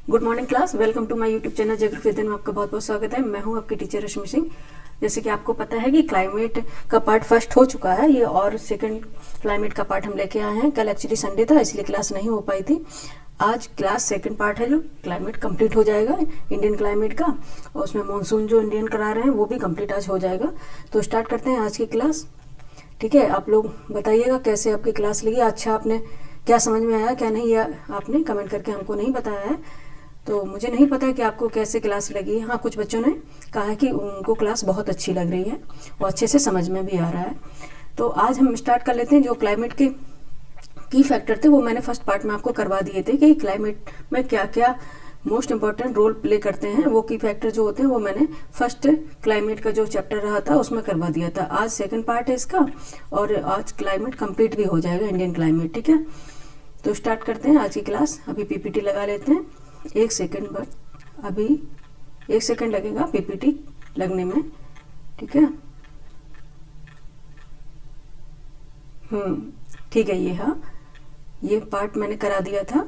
Good morning class, welcome to my YouTube channel geography में आपका बहुत बहुत स्वागत है। मैं हूं आपकी टीचर रश्मि सिंह। जैसे कि आपको पता है कि क्लाइमेट का पार्ट फर्स्ट हो चुका है, ये और सेकंड क्लाइमेट का पार्ट हम लेके आए हैं। कल एक्चुअली संडे था इसलिए क्लास नहीं हो पाई थी। आज क्लास सेकंड पार्ट है जो क्लाइमेट कंप्लीट हो जाएगा इंडियन क्लाइमेट का, और उसमें मानसून जो इंडियन करा रहे हैं वो भी कंप्लीट आज हो जाएगा। तो स्टार्ट करते हैं आज की क्लास। ठीक है, आप लोग बताइएगा कैसे आपकी क्लास लगी। अच्छा, आपने क्या समझ में आया क्या नहीं, या आपने कमेंट करके हमको नहीं बताया है, तो मुझे नहीं पता कि आपको कैसे क्लास लगी। हाँ, कुछ बच्चों ने कहा है कि उनको क्लास बहुत अच्छी लग रही है और अच्छे से समझ में भी आ रहा है। तो आज हम स्टार्ट कर लेते हैं। जो क्लाइमेट के की फैक्टर थे वो मैंने फर्स्ट पार्ट में आपको करवा दिए थे कि क्लाइमेट में क्या क्या मोस्ट इंपॉर्टेंट रोल प्ले करते हैं। वो की फैक्टर जो होते हैं वो मैंने फर्स्ट क्लाइमेट का जो चैप्टर रहा था उसमें करवा दिया था। आज सेकंड पार्ट है इसका, और आज क्लाइमेट कंप्लीट भी हो जाएगा इंडियन क्लाइमेट। ठीक है, तो स्टार्ट करते हैं आज की क्लास। अभी पीपीटी लगा लेते हैं। एक सेकंड बाद, अभी 1 सेकंड लगेगा पीपीटी लगने में। ठीक है, ठीक है। ये हाँ, ये पार्ट मैंने करा दिया था,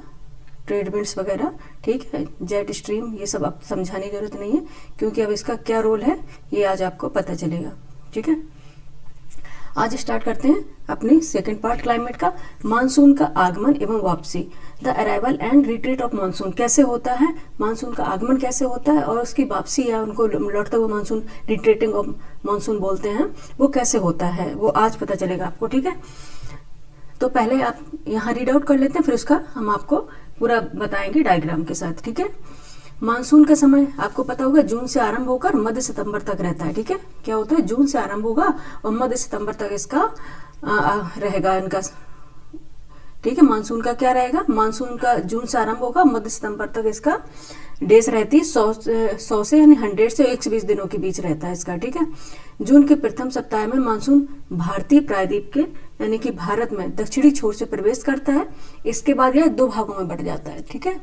ट्रेड विंड्स वगैरह। ठीक है, जेट स्ट्रीम, ये सब अब समझाने की जरूरत नहीं है क्योंकि अब इसका क्या रोल है ये आज आपको पता चलेगा। ठीक है, आज स्टार्ट करते हैं अपनी सेकंड पार्ट क्लाइमेट का। मानसून का आगमन एवं वापसी, the arrival and retreat of monsoon. कैसे होता है मानसून का आगमन, कैसे होता है, और उसकी वापसी या उनको लौटता हुआ मानसून, रिट्रीटिंग ऑफ मानसून बोलते हैं, वो कैसे होता है वो आज पता चलेगा आपको। ठीक है, तो पहले आप यहाँ रीड आउट कर लेते हैं, फिर उसका हम आपको पूरा बताएंगे डायग्राम के साथ। ठीक है, मानसून का समय आपको पता होगा जून से आरंभ होकर मध्य सितंबर तक रहता है। ठीक है, क्या होता है, जून से आरंभ होगा और मध्य सितंबर तक इसका रहेगा इनका। ठीक है, मानसून का क्या रहेगा, मानसून का जून से आरंभ होगा, मध्य सितंबर तक इसका डेज रहती है 100 से यानी 100 से 120 दिनों के बीच रहता है इसका। ठीक है, जून के प्रथम सप्ताह में मानसून भारतीय प्रायद्वीप के यानी कि भारत में दक्षिणी छोर से प्रवेश करता है। इसके बाद यह 2 भागों में बढ़ जाता है। ठीक है,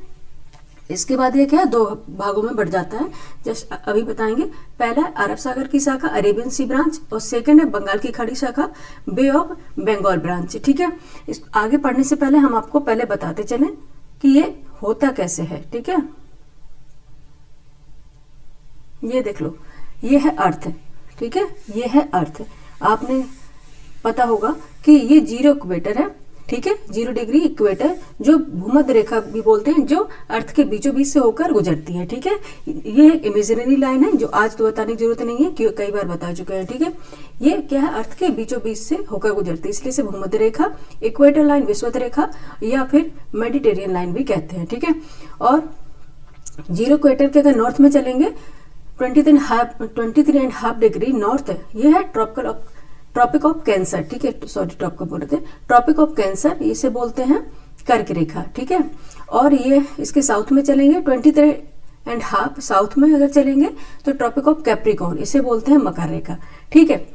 इसके बाद ये क्या है, 2 भागों में बढ़ जाता है। जस्ट अभी बताएंगे। पहला अरब सागर की शाखा अरेबियन सी ब्रांच, और सेकंड है बंगाल की खाड़ी शाखा बे ऑफ बंगाल ब्रांच। ठीक है, इस आगे पढ़ने से पहले हम आपको पहले बताते चलें कि ये होता कैसे है। ठीक है, ये देख लो, ये है अर्थ। ठीक है, ये है अर्थ। आपने पता होगा कि ये 0 इक्वेटर है। ठीक है, 0 डिग्री इक्वेटर, जो भूमध्य रेखा भी बोलते हैं, जो अर्थ के बीचों बीच से होकर गुजरती है। ठीक है, ये एक इमेजिनरी लाइन है जो आज तो बताने की जरूरत नहीं है क्योंकि कई बार बता चुके हैं। ठीक है, ये क्या है, अर्थ के बीचों बीच से होकर गुजरती है, इसलिए इसे भूमध्य रेखा, इक्वेटर लाइन विषुवत रेखा, या फिर मेडिटेरियन लाइन भी कहते हैं। ठीक है, और 0 इक्वेटर के अगर नॉर्थ में चलेंगे 23.5 डिग्री नॉर्थ, ये है ट्रॉपिक ऑफ कैंसर। ठीक है, सॉरी ट्रॉपिक बोल रहे थे, ट्रॉपिक ऑफ कैंसर इसे बोलते हैं कर्क रेखा। ठीक है, और ये इसके साउथ में चलेंगे 23.5 साउथ में अगर चलेंगे तो ट्रॉपिक ऑफ कैप्रिकॉर्न, इसे बोलते हैं मकर रेखा। ठीक है,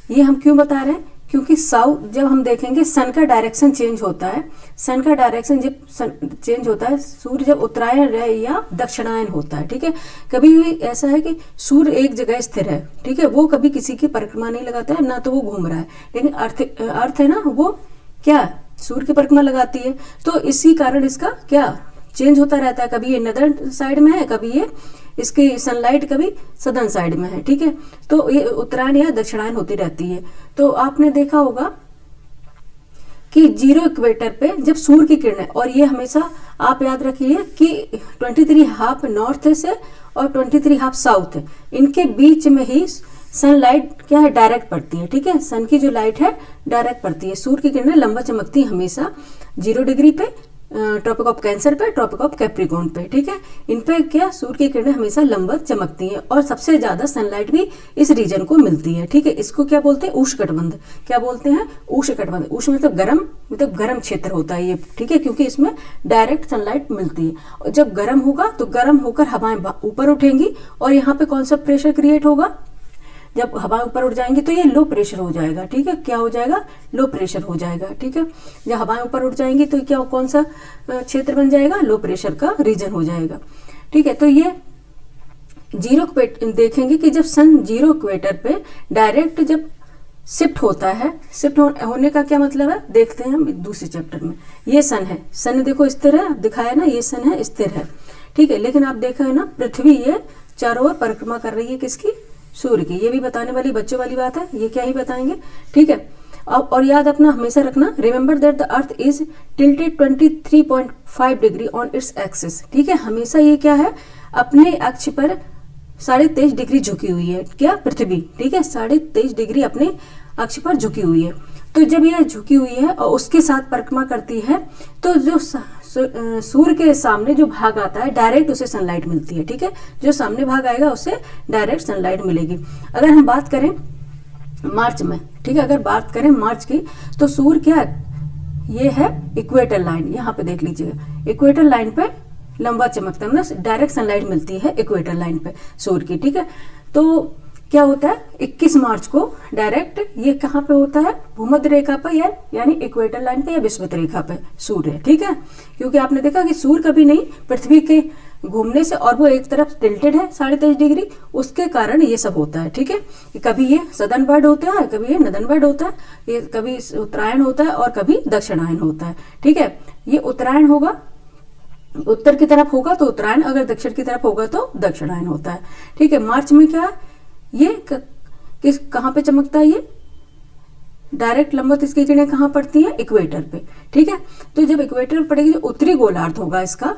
ये हम क्यों बता रहे हैं, क्योंकि साउथ जब हम देखेंगे सन का डायरेक्शन चेंज होता है। सन का डायरेक्शन जब चेंज होता है, सूर्य जब उत्तरायण या दक्षिणायन होता है। ठीक है, कभी भी ऐसा है कि सूर्य एक जगह स्थिर है। ठीक है, वो कभी किसी की परिक्रमा नहीं लगाता है, ना तो वो घूम रहा है, लेकिन अर्थ है ना, वो क्या सूर्य की परिक्रमा लगाती है। तो इसी कारण इसका क्या चेंज होता रहता है, कभी ये नदर्न साइड में है, कभी ये इसकी सनलाइट कभी सदर्न साइड में है। ठीक है, तो ये उत्तरायण या दक्षिणायन होती रहती है। तो आपने देखा होगा कि 0 इक्वेटर पे जब सूर्य की किरणें, और ये हमेशा आप याद रखिए कि 23.5 नॉर्थ से और 23.5 साउथ, इनके बीच में ही सनलाइट क्या है, डायरेक्ट पड़ती है। ठीक है, सन की जो लाइट है डायरेक्ट पड़ती है। सूर्य की किरणें लंबा चमकती है हमेशा 0 डिग्री पे, ट्रॉपिक ऑफ कैंसर पे, ट्रॉपिक ऑफ कैप्रिकॉर्न पे। ठीक है, इन पे क्या सूर्य की किरणें हमेशा लंबा चमकती हैं, और सबसे ज्यादा सनलाइट भी इस रीजन को मिलती है। ठीक है, इसको क्या बोलते हैं, उष्णकटिबंध। क्या बोलते हैं, उष्णकटिबंध। उष्ण मतलब गर्म क्षेत्र होता है ये। ठीक है, क्योंकि इसमें डायरेक्ट सनलाइट मिलती है, और जब गर्म होगा तो गर्म होकर हवाएं ऊपर उठेंगी, और यहाँ पे कौन सा प्रेशर क्रिएट होगा, जब हवा ऊपर उठ जाएंगी तो ये लो प्रेशर हो जाएगा। ठीक है, क्या हो जाएगा, लो प्रेशर हो जाएगा। ठीक है, जब हवाएं ऊपर उठ जाएंगी तो क्या कौन सा क्षेत्र बन जाएगा, लो प्रेशर का रीजन हो जाएगा। ठीक है, तो ये 0 देखेंगे कि जब सन 0 इक्वेटर पे डायरेक्ट जब शिफ्ट होता है। शिफ्ट होने का क्या मतलब है, देखते हैं हम दूसरे चैप्टर में। ये सन है, सन देखो स्थिर है, दिखाया ना, ये सन है, स्थिर है, ठीक है। लेकिन आप देखो है ना, पृथ्वी ये चारों ओर परिक्रमा कर रही है, किसकी, सूर्य की। ये भी बताने वाली बच्चों वाली बात है, ये क्या ही बताएंगे, ठीक है। अब और याद अपना हमेशा रखना, remember that the earth is tilted 23.5 degree on its axis, ठीक है। हमेशा ये क्या है, अपने अक्ष पर 23.5 डिग्री झुकी हुई है, क्या, पृथ्वी, ठीक है, 23.5 डिग्री अपने अक्ष पर झुकी हुई है। तो जब यह झुकी हुई है और उसके साथ परिक्रमा करती है, तो जो सूर्य के सामने जो भाग आता है, डायरेक्ट उसे सनलाइट मिलती है, ठीक है। जो सामने भाग आएगा उसे डायरेक्ट सनलाइट मिलेगी। अगर हम बात करें मार्च में, ठीक है, अगर बात करें मार्च की, तो सूर्य क्या, ये है इक्वेटर लाइन, यहाँ पे देख लीजिएगा, इक्वेटर लाइन पे लंबा चमकता है, मतलब डायरेक्ट सनलाइट मिलती है इक्वेटर लाइन पे सूर्य की, ठीक है। तो क्या होता है, 21 मार्च को डायरेक्ट ये कहाँ पे होता है, भूमध्य रेखा पर, यानी इक्वेटर लाइन पे या विषुवत रेखा पे सूर्य, ठीक है। क्योंकि आपने देखा कि सूर्य कभी नहीं पृथ्वी के घूमने से, और वो एक तरफ टिल्टेड है 23.5 डिग्री, उसके कारण ये सब होता है, ठीक है। कभी ये सदर्न वर्ड होता है, कभी ये नदर्न वर्ड होता है, ये कभी उत्तरायण होता है और कभी दक्षिणायन होता है, ठीक है। ये उत्तरायण होगा, उत्तर की तरफ होगा तो उत्तरायण, अगर दक्षिण की तरफ होगा तो दक्षिणायन होता है, ठीक है। मार्च में क्या, ये किस कहाँ पे चमकता है, ये डायरेक्ट लंबवत इसकी किरणें कहाँ पड़ती हैं, इक्वेटर पे, ठीक है। तो जब इक्वेटर पर पड़ेगी, जो उत्तरी गोलार्ध होगा इसका,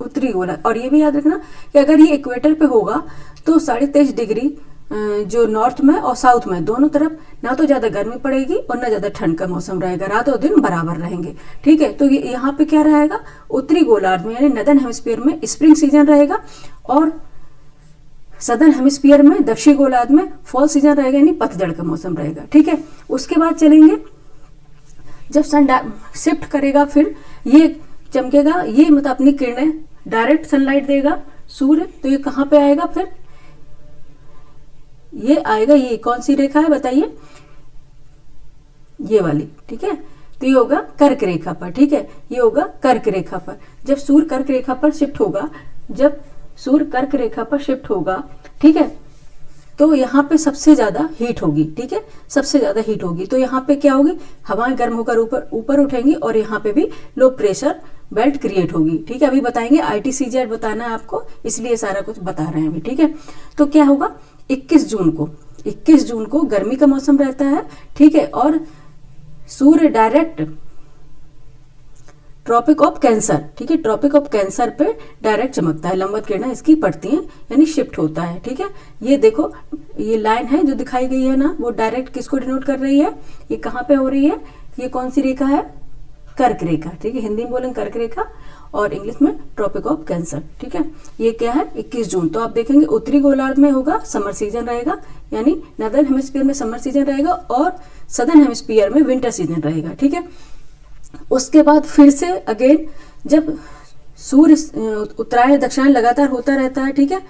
उत्तरी गोलार्ध, और ये भी याद रखना कि अगर ये इक्वेटर पे होगा तो 23.5 डिग्री जो नॉर्थ में और साउथ में दोनों तरफ ना तो ज्यादा गर्मी पड़ेगी और ना ज्यादा ठंड का मौसम रहेगा, रात और दिन बराबर रहेंगे, ठीक है। तो ये यहाँ पे क्या रहेगा, उत्तरी गोलार्ध में यानी नदर्न हेमिस्फीयर में स्प्रिंग सीजन रहेगा, और सदर्न हेमिस्फीयर में, दक्षिणी गोलार्ध में फॉल सीजन रहेगा, यानी पतझड़ का मौसम रहेगा, ठीक है। उसके बाद चलेंगे, जब सन शिफ्ट करेगा, फिर ये चमकेगा, ये मतलब अपनी किरणें डायरेक्ट सनलाइट देगा सूर्य, तो ये कहाँ पे आएगा, फिर ये आएगा, ये कौन सी रेखा है बताइए, ये वाली, ठीक है। तो ये होगा कर्क रेखा पर, ठीक है, ये होगा कर्क रेखा पर। जब सूर्य कर्क रेखा पर शिफ्ट होगा, जब सूर्य कर्क रेखा पर शिफ्ट होगा, ठीक है, तो यहाँ पे सबसे ज्यादा हीट होगी, ठीक है, सबसे ज्यादा हीट होगी। तो यहाँ पे क्या होगी, हवाएं गर्म होकर ऊपर ऊपर उठेंगी, और यहाँ पे भी लो प्रेशर बेल्ट क्रिएट होगी, ठीक है। अभी बताएंगे, ITCZ बताना है आपको, इसलिए सारा कुछ बता रहे हैं अभी, ठीक है। तो क्या होगा, 21 जून को गर्मी का मौसम रहता है, ठीक है, और सूर्य डायरेक्ट ट्रॉपिक ऑफ कैंसर, ठीक है, ट्रॉपिक ऑफ कैंसर पे डायरेक्ट चमकता है, लंबवत किरणें इसकी पड़ती हैं, यानी शिफ्ट होता है, ठीक है। ये देखो, ये लाइन है जो दिखाई गई है ना, वो डायरेक्ट किसको डिनोट कर रही है, ये कहाँ पे हो रही है, ये कौन सी रेखा है, कर्क रेखा, ठीक है, हिंदी में बोलेंगे कर्क रेखा और इंग्लिश में ट्रॉपिक ऑफ कैंसर, ठीक है। ये क्या है, 21 जून। तो आप देखेंगे उत्तरी गोलार्ध में होगा, समर सीजन रहेगा, यानी नदर्न हेमिस्फीयर में समर सीजन रहेगा, और सदर्न हेमिस्फीयर में विंटर सीजन रहेगा, ठीक है। उसके बाद फिर से अगेन, जब सूर्य उत्तरायण दक्षिणायन लगातार होता रहता है, ठीक है,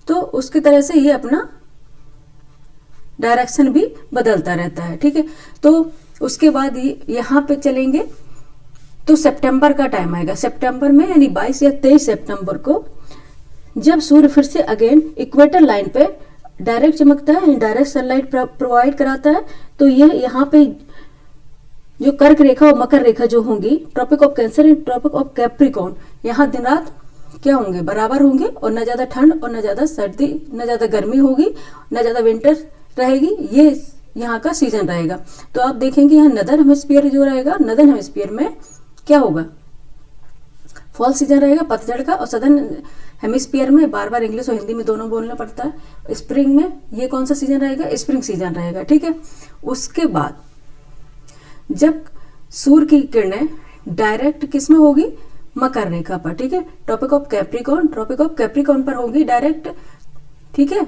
तो उसकी तरह से ये अपना डायरेक्शन भी बदलता रहता है, ठीक है। तो उसके बाद यहाँ पे चलेंगे, तो सितंबर का टाइम आएगा, सितंबर में यानी 22 या 23 सितंबर को, जब सूर्य फिर से अगेन इक्वेटर लाइन पे डायरेक्ट चमकता है, डायरेक्ट सनलाइट प्रोवाइड कराता है, तो ये यहाँ पे जो कर्क रेखा और मकर रेखा जो होंगी, tropic of cancer and tropic of capricorn, यहाँ दिन रात क्या होंगे, बराबर होंगे, और न ज्यादा ठंड और न ज्यादा सर्दी, न ज्यादा गर्मी होगी, न ज्यादा विंटर रहेगी, ये यहाँ का सीजन रहेगा। तो आप देखेंगे यहाँ नदर्न हेमिस्फीयर जो रहेगा, नदर्न हेमिस्फीयर में क्या होगा, फॉल सीजन रहेगा, पतझड़ का, और सदर्न हेमिस्फीयर में, बार बार इंग्लिश और हिंदी में दोनों बोलना पड़ता है, स्प्रिंग में ये कौन सा सीजन रहेगा, स्प्रिंग सीजन रहेगा, ठीक है। उसके बाद जब सूर्य की किरणें डायरेक्ट किस में होगी, मकर रेखा पर, ठीक है, ट्रॉपिक ऑफ कैप्रिकॉर्न पर होगी डायरेक्ट, ठीक है,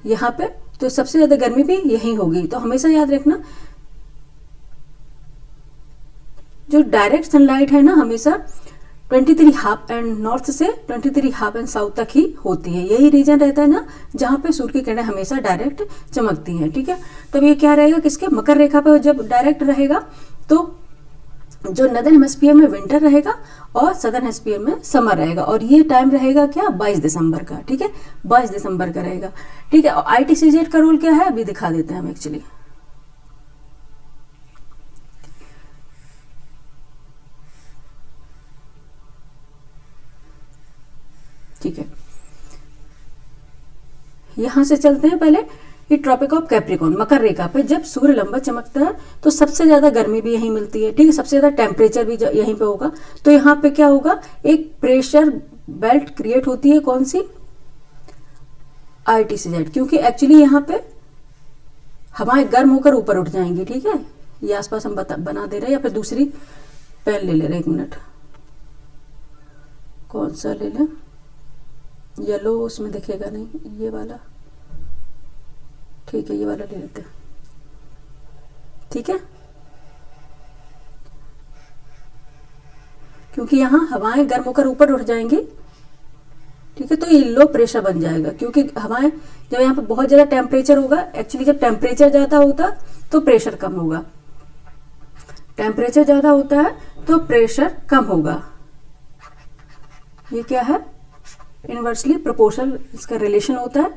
यहाँ पे, तो सबसे ज्यादा गर्मी भी यही होगी। तो हमेशा याद रखना, जो डायरेक्ट सनलाइट है ना, हमेशा 23 हाफ एंड नॉर्थ से 23 हाफ एंड साउथ तक ही होती है, यही रीजन रहता है ना जहाँ पे सूर्य की किरणें हमेशा डायरेक्ट चमकती हैं, ठीक है। तो ये क्या रहेगा, किसके, मकर रेखा पे जब डायरेक्ट रहेगा, तो जो नदर्न हेमिस्फीयर में विंटर रहेगा और सदर्न हेमिस्फीयर में समर रहेगा, और ये टाइम रहेगा क्या, 22 दिसंबर का, ठीक है, 22 दिसंबर का रहेगा, ठीक है। और ITCZ का रोल क्या है, अभी दिखा देते हैं हम एक्चुअली। ठीक है, यहां से चलते हैं पहले ये ट्रॉपिक ऑफ कैप्रिकॉर्न, मकर रेखा पे जब सूर्य लंबा चमकता है तो सबसे ज्यादा गर्मी भी यहीं मिलती है, ठीक है, सबसे ज्यादा टेम्परेचर भी यहीं पे होगा। तो यहाँ पे क्या होगा, एक प्रेशर बेल्ट क्रिएट होती है, कौन सी, ITCZ, क्योंकि एक्चुअली यहाँ पे हवाएं गर्म होकर ऊपर उठ जाएंगी, ठीक है। ये आसपास हम बना दे रहे हैं, या फिर दूसरी पेन ले ले रहे, एक मिनट, कौन सा ले लें, येलो उसमें दिखेगा नहीं, ये वाला, ठीक है, ये वाला ले लेते हैं, ठीक है, क्योंकि यहाँ हवाएं गर्म होकर ऊपर उठ जाएंगी, ठीक है। तो ये लो प्रेशर बन जाएगा, क्योंकि हवाएं जब यहाँ पे बहुत ज्यादा टेम्परेचर होगा, एक्चुअली जब टेम्परेचर ज्यादा होता तो प्रेशर कम होगा, टेम्परेचर ज्यादा होता है तो प्रेशर कम होगा। ये क्या है, इनवर्सली प्रोपोर्शनल इसका रिलेशन होता है।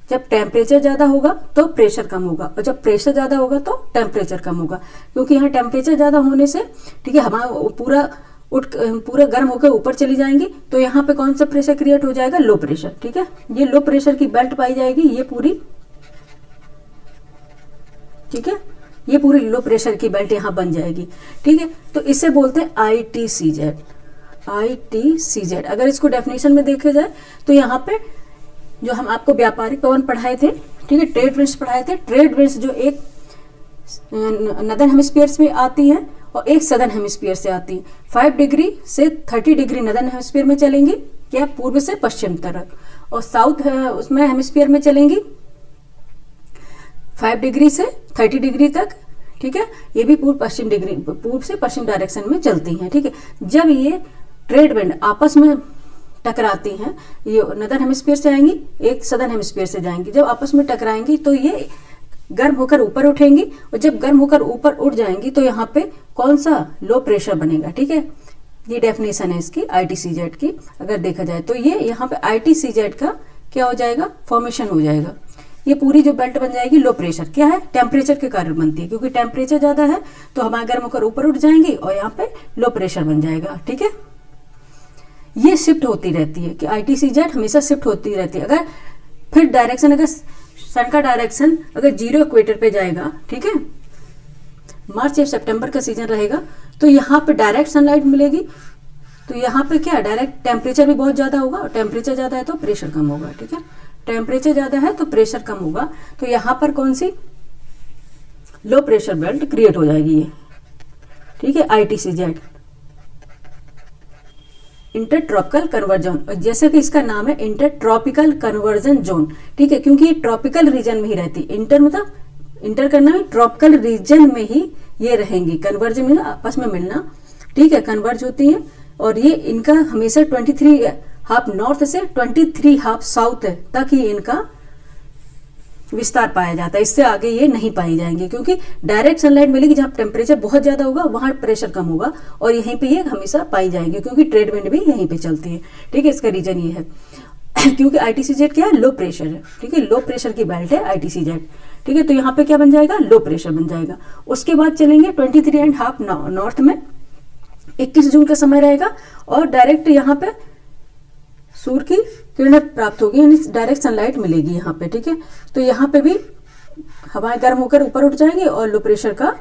जब टेम्परेचर ज्यादा होगा तो प्रेशर कम होगा, और जब प्रेशर ज्यादा होगा तो टेम्परेचर कम होगा, क्योंकि यहाँ टेम्परेचर ज्यादा होने से, ठीक है, हवा पूरा गर्म होकर ऊपर चली जाएंगी, तो यहाँ पे कौन सा प्रेशर क्रिएट हो जाएगा, लो प्रेशर, ठीक है। ये लो प्रेशर की बेल्ट पाई जाएगी, ये पूरी, ठीक है, ये पूरी लो प्रेशर की बेल्ट यहाँ बन जाएगी, ठीक है। तो इसे बोलते हैं ITCZ, ITCZ। अगर इसको डेफिनेशन में देखा जाए तो यहाँ पे जो हम आपको व्यापारिक पवन पढ़ाए थे, ठीक है, ट्रेड विंड्स पढ़ाए थे, ट्रेड विंड्स जो एक नदर्न हेमिस्फीयर में आती है और एक सदर्न हेमिस्फीयर से आती है। 5 डिग्री से 30 डिग्री नदर्न हेमिस्फीयर में चलेंगी, क्या, पूर्व से पश्चिम तरफ, और साउथ उसमें हेमिस्फीयर में चलेंगी 5 डिग्री से 30 डिग्री तक, ठीक है। ये भी पूर्व से पश्चिम डायरेक्शन में चलती हैं, ठीक है। जब ये ट्रेड विंड आपस में टकराती हैं, ये नदर्न हेमिस्फीयर से आएंगी, एक सदर्न हेमिस्फीयर से जाएंगी, जब आपस में टकराएंगी तो ये गर्म होकर ऊपर उठेंगी, और जब गर्म होकर ऊपर उठ जाएंगी तो यहाँ पे कौन सा, लो प्रेशर बनेगा, ठीक है। ये डेफिनेशन है इसकी ITCZ की, अगर देखा जाए तो ये यहाँ पे ITCZ का क्या हो जाएगा, फॉर्मेशन हो जाएगा। ये पूरी जो बेल्ट बन जाएगी लो प्रेशर, क्या है, टेम्परेचर के कारण बनती है, क्योंकि टेम्परेचर ज्यादा है तो हवाएं गर्म होकर ऊपर उठ जाएंगी और यहाँ पे लो प्रेशर बन जाएगा, ठीक है। ये शिफ्ट होती रहती है कि ITCZ हमेशा शिफ्ट होती रहती है। अगर फिर डायरेक्शन, अगर सन का डायरेक्शन अगर 0 इक्वेटर पे जाएगा, ठीक है, मार्च या सितंबर का सीजन रहेगा, तो यहाँ पे डायरेक्ट सनलाइट मिलेगी, तो यहाँ पे क्या, डायरेक्ट टेम्परेचर भी बहुत ज्यादा होगा, और टेम्परेचर ज्यादा है तो प्रेशर कम होगा, ठीक है, टेम्परेचर ज्यादा है तो प्रेशर कम होगा, तो यहाँ पर कौन सी, लो प्रेशर बेल्ट क्रिएट हो जाएगी ये, ठीक है, ITCZ, इंटरट्रॉपिकल कन्वर्जन, और जैसे कि इसका नाम है इंटरट्रॉपिकल कन्वर्जन जोन, ठीक है, क्योंकि ये ट्रॉपिकल रीजन में ही रहती है। इंटर मतलब इंटर करना है, ट्रॉपिकल रीजन में ही ये रहेंगी, कन्वर्जन में आपस में मिलना, ठीक है, कन्वर्ज होती है। और ये इनका हमेशा 23 हाफ नॉर्थ से 23 हाफ साउथ तक ही इनका विस्तार पाया जाता है, इससे आगे ये नहीं पाई जाएंगे, क्योंकि डायरेक्ट सनलाइट मिलेगी जहां टेम्परेचर बहुत ज्यादा होगा वहां प्रेशर कम होगा, और यहीं पे ये हमेशा पाई जाएंगे, क्योंकि ट्रेड विंड भी यहीं पे चलती है, ठीक है। इसका रीजन ये है क्योंकि ITCZ क्या है, लो प्रेशर है, ठीक है, लो प्रेशर की बेल्ट है ITCZ, ठीक है। तो यहाँ पे क्या बन जाएगा, लो प्रेशर बन जाएगा। उसके बाद चलेंगे 23.5 नॉर्थ में, 21 जून का समय रहेगा, और डायरेक्ट यहाँ पे सूर्य की किरणें प्राप्त होगी, यानी डायरेक्ट सनलाइट मिलेगी यहाँ पे, ठीक है। तो यहाँ पे भी हवाएं गर्म होकर ऊपर उठ जाएंगे और लो प्रेशर का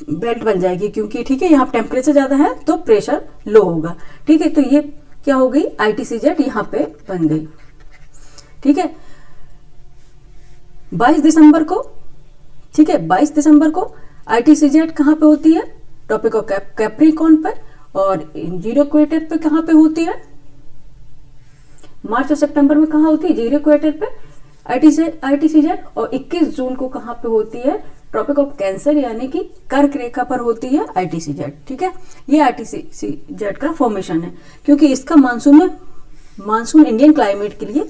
बेल्ट बन जाएगी, क्योंकि ठीक है यहाँ टेम्परेचर ज्यादा है तो प्रेशर लो होगा, ठीक है। तो ये क्या हो गई, ITCZ यहाँ पे बन गई, ठीक है। 22 दिसंबर को, ठीक है, 22 दिसंबर को ITCZ कहाँ पे होती है, ट्रॉपिक ऑफ कैप्रिकॉर्न पर, और 0 इक्वेटर पे कहाँ पे होती है, मार्च और सितंबर में कहाँ होती है, 0 इक्वेटर पे ITCZ, और 21 जून को कहाँ पे होती है, ट्रॉपिक ऑफ कैंसर यानी कि कर्क रेखा पर होती है ITCZ, ठीक है। ये ITCZ का फॉर्मेशन है, क्योंकि इसका मानसून इंडियन क्लाइमेट के लिए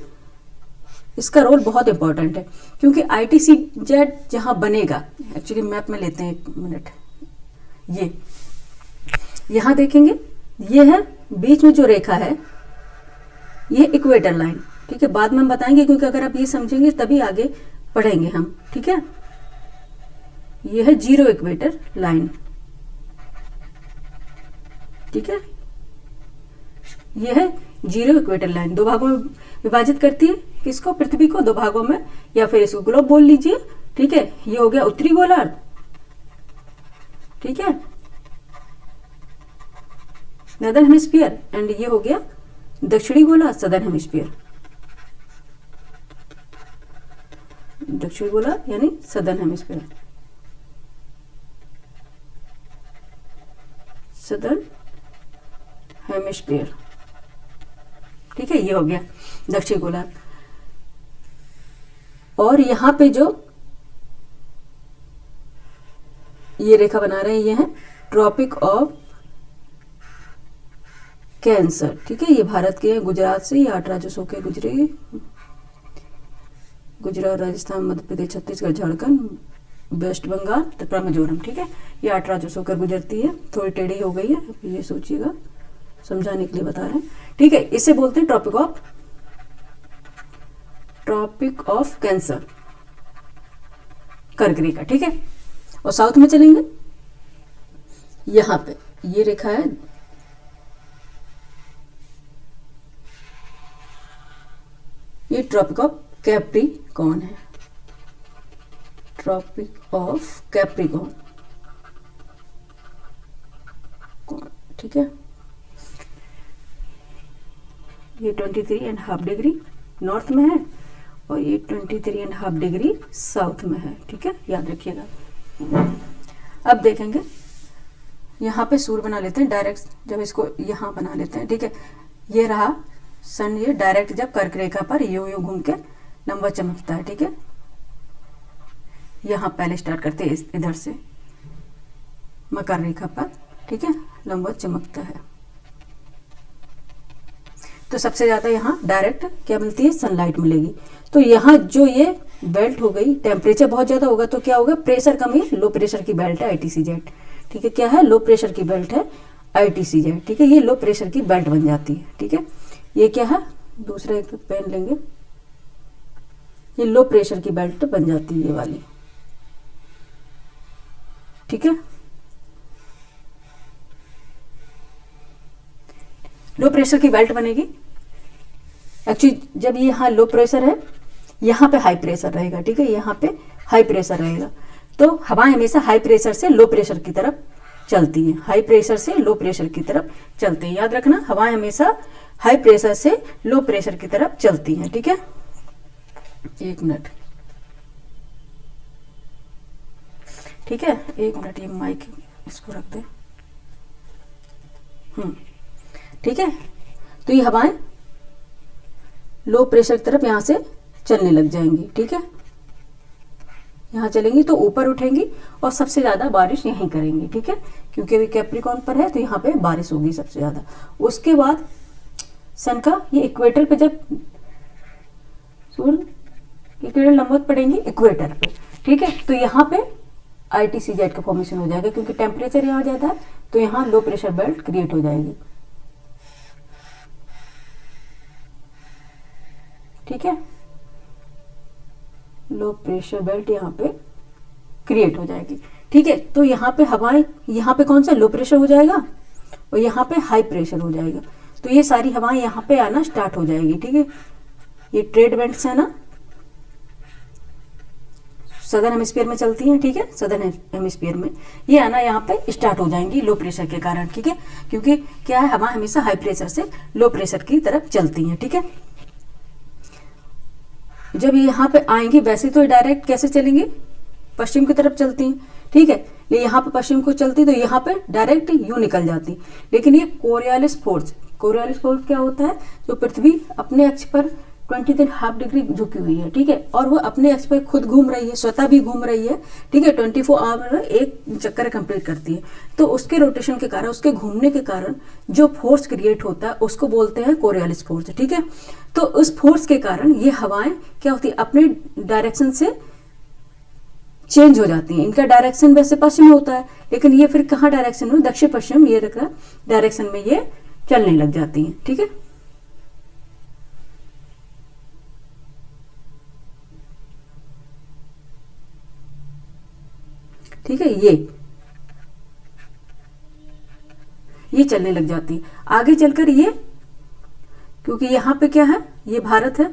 इसका रोल बहुत इंपॉर्टेंट है, क्योंकि ITCZ जहां बनेगा, एक्चुअली मैप में लेते हैं, एक मिनट, ये यहां देखेंगे, ये है बीच में जो रेखा है, ये इक्वेटर लाइन, ठीक है, बाद में हम बताएंगे, क्योंकि अगर आप ये समझेंगे तभी आगे पढ़ेंगे हम, ठीक है। ये है 0 इक्वेटर लाइन, ठीक है, ये है जीरो इक्वेटर लाइन, दो भागों में विभाजित करती है किसको, पृथ्वी को दो भागों में, या फिर इसको ग्लोब बोल लीजिए, ठीक है। ये हो गया उत्तरी गोलार्ध, ठीक है, नॉर्दर्न हेमिस्फीयर, एंड ये हो गया दक्षिणी गोलार्ध, सदर्न हेमिस्फीयर, दक्षिणी गोलार्ध यानी सदर्न हेमिस्फीयर, सदर्न हेमिस्फीयर, ठीक है। ये हो गया दक्षिणी गोलार्ध। और यहां पे जो ये रेखा बना रहे हैं ये है ट्रॉपिक ऑफ कैंसर, ठीक है। ये भारत के गुजरात से ये 8 राज्यों से होकर गुजरेगी, गुजरात, राजस्थान, मध्य प्रदेश, छत्तीसगढ़, झारखंड, वेस्ट बंगाल, त्रिपुरा, मिजोरम, ठीक है। ये 8 राज्यों से होकर गुजरती है, थोड़ी टेढ़ी हो गई है, ये सोचिएगा, समझाने के लिए बता रहे हैं, ठीक है। इसे बोलते हैं ट्रॉपिक ऑफ कैंसर, कर्क रेखा, ठीक है। और साउथ में चलेंगे, यहां पे ये रेखा है, ये ट्रॉपिक ऑफ कैप्रिकॉर्न है, ट्रॉपिक ऑफ कैप्रिकॉर्न, ठीक है। ये 23.5 डिग्री नॉर्थ में है और ये 23.5 डिग्री साउथ में है, ठीक है, याद रखिएगा। अब देखेंगे यहाँ पे सूर्य बना लेते हैं डायरेक्ट, जब इसको यहाँ बना लेते हैं, ठीक है। ये रहा सन, ये डायरेक्ट जब कर्क रेखा पर यूं यूं घूम के लंबा चमकता है, ठीक है। यहाँ पहले स्टार्ट करते हैं इधर से मकर रेखा पर, ठीक है, लंबा चमकता है। तो सबसे ज्यादा यहाँ डायरेक्ट क्या मिलती है, सनलाइट मिलेगी। तो यहाँ जो ये बेल्ट हो गई, टेम्परेचर बहुत ज्यादा होगा तो क्या होगा, प्रेशर कम है, लो प्रेशर की बेल्ट है ITCZ, ठीक है। क्या है, लो प्रेशर की बेल्ट है ITCZ, ठीक है। ये लो प्रेशर की बेल्ट बन जाती है, ठीक है। ये क्या है, दूसरा एक पेन लेंगे, ये लो प्रेशर की बेल्ट बन जाती है ये वाली, ठीक है। लो प्रेशर की बेल्ट बनेगी। एक्चुअली जब ये यहाँ लो प्रेशर है, यहाँ पे हाई प्रेशर रहेगा, ठीक है, यहाँ पे हाई प्रेशर रहेगा। तो हवाएं हमेशा हाई प्रेशर से लो प्रेशर की तरफ चलती हैं, हाई प्रेशर से लो प्रेशर की तरफ चलती हैं, याद रखना, हवाएं हमेशा हाई प्रेशर से लो प्रेशर की तरफ चलती हैं, ठीक है। एक मिनट, ठीक है, एक मिनट, ये माइक इसको रख दे, ठीक है। तो ये हवाएं लो प्रेशर की तरफ यहां से चलने लग जाएंगी, ठीक है। यहां चलेंगी तो ऊपर उठेंगी और सबसे ज्यादा बारिश यहीं करेंगी, ठीक है, क्योंकि अभी कैप्रिकॉर्न पर है तो यहाँ पे बारिश होगी सबसे ज्यादा। उसके बाद सन का ये इक्वेटर पे, जब सूर्य इक्वेटर लंबवत पड़ेंगी इक्वेटर पे, ठीक है, तो यहाँ पे ITCZ का फॉर्मेशन हो जाएगा, क्योंकि टेम्परेचर यहाँ ज्यादा है तो यहाँ लो प्रेशर बेल्ट क्रिएट हो जाएगी, ठीक है। लो प्रेशर बेल्ट यहाँ पे क्रिएट हो जाएगी, ठीक है। तो यहाँ पे हवाएं, यहाँ पे कौन सा लो प्रेशर हो जाएगा और यहाँ पे हाई प्रेशर हो जाएगा, तो ये सारी हवाएं यहाँ पे आना स्टार्ट हो जाएगी, ठीक है। ये ट्रेड वेंट्स है ना, सदर्न हेमिस्फीयर में चलती हैं, ठीक है, सदर्न हेमिस्फीयर में ये आना यहाँ पे स्टार्ट हो जाएंगी लो प्रेशर के कारण, ठीक है, क्योंकि क्या है, हवा हमेशा हाई प्रेशर से लो प्रेशर की तरफ चलती हैं, ठीक है। जब यहाँ पे आएंगी, वैसे तो डायरेक्ट कैसे चलेंगी, पश्चिम की तरफ चलती हैं, ठीक है, ये यहाँ पे पश्चिम को चलती तो यहाँ पे डायरेक्ट यूं निकल जाती। लेकिन ये कोरियालिस फोर्स क्या होता है, जो पृथ्वी अपने अक्ष पर 20.5 डिग्री झुकी हुई है, ठीक है, और वो अपने अक्ष पर खुद घूम रही है, स्वतः भी घूम रही है, ठीक है, 24 आवर एक चक्कर कंप्लीट करती है। तो उसके रोटेशन के कारण, उसके घूमने के कारण जो फोर्स क्रिएट होता है उसको बोलते हैं कोरियालिस फोर्स, ठीक है। तो उस फोर्स के कारण ये हवाएं क्या होती है, अपने डायरेक्शन से चेंज हो जाती हैं। इनका डायरेक्शन वैसे पश्चिम होता है, लेकिन ये फिर कहाँ डायरेक्शन में, दक्षिण पश्चिम ये डायरेक्शन में ये चलने लग जाती हैं, ठीक है। ठीक है, ये चलने लग जाती है। आगे चलकर ये क्योंकि यहाँ पे क्या है, ये भारत है,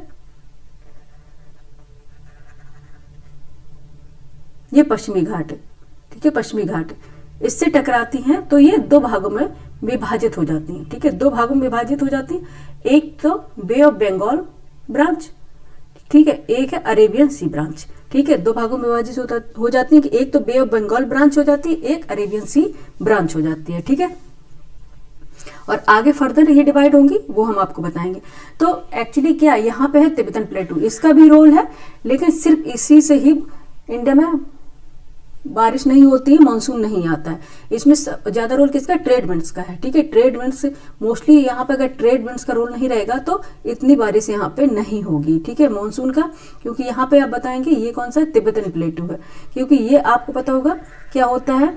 ये पश्चिमी घाट है, ठीक है, पश्चिमी घाट इससे टकराती हैं तो ये दो भागों में विभाजित हो जाती हैं, ठीक है, दो भागों में विभाजित हो जाती हैं। एक तो बे ऑफ बंगाल ब्रांच, ठीक है, एक है अरेबियन सी ब्रांच, ठीक है, दो भागों में विभाजित हो जाती है कि एक तो बे ऑफ बंगाल ब्रांच हो जाती है, एक अरेबियन सी ब्रांच हो जाती है, ठीक है। और आगे फर्दर ये डिवाइड होंगी वो हम आपको बताएंगे। तो एक्चुअली क्या यहाँ पे है तिब्बतन प्लेटू, इसका भी रोल है, लेकिन सिर्फ इसी से ही इंडिया में बारिश नहीं होती है, मानसून नहीं आता है। इसमें ज्यादा रोल किसका, ट्रेड विंड्स का है, ठीक है, ट्रेड विंड्स मोस्टली यहाँ पे अगर ट्रेड विंड्स का रोल नहीं रहेगा तो इतनी बारिश यहाँ पे नहीं होगी, ठीक है, मानसून का। क्योंकि यहाँ पे आप बताएंगे ये कौन सा है, तिब्बतन प्लेटू है, क्योंकि ये आपको पता होगा क्या होता है,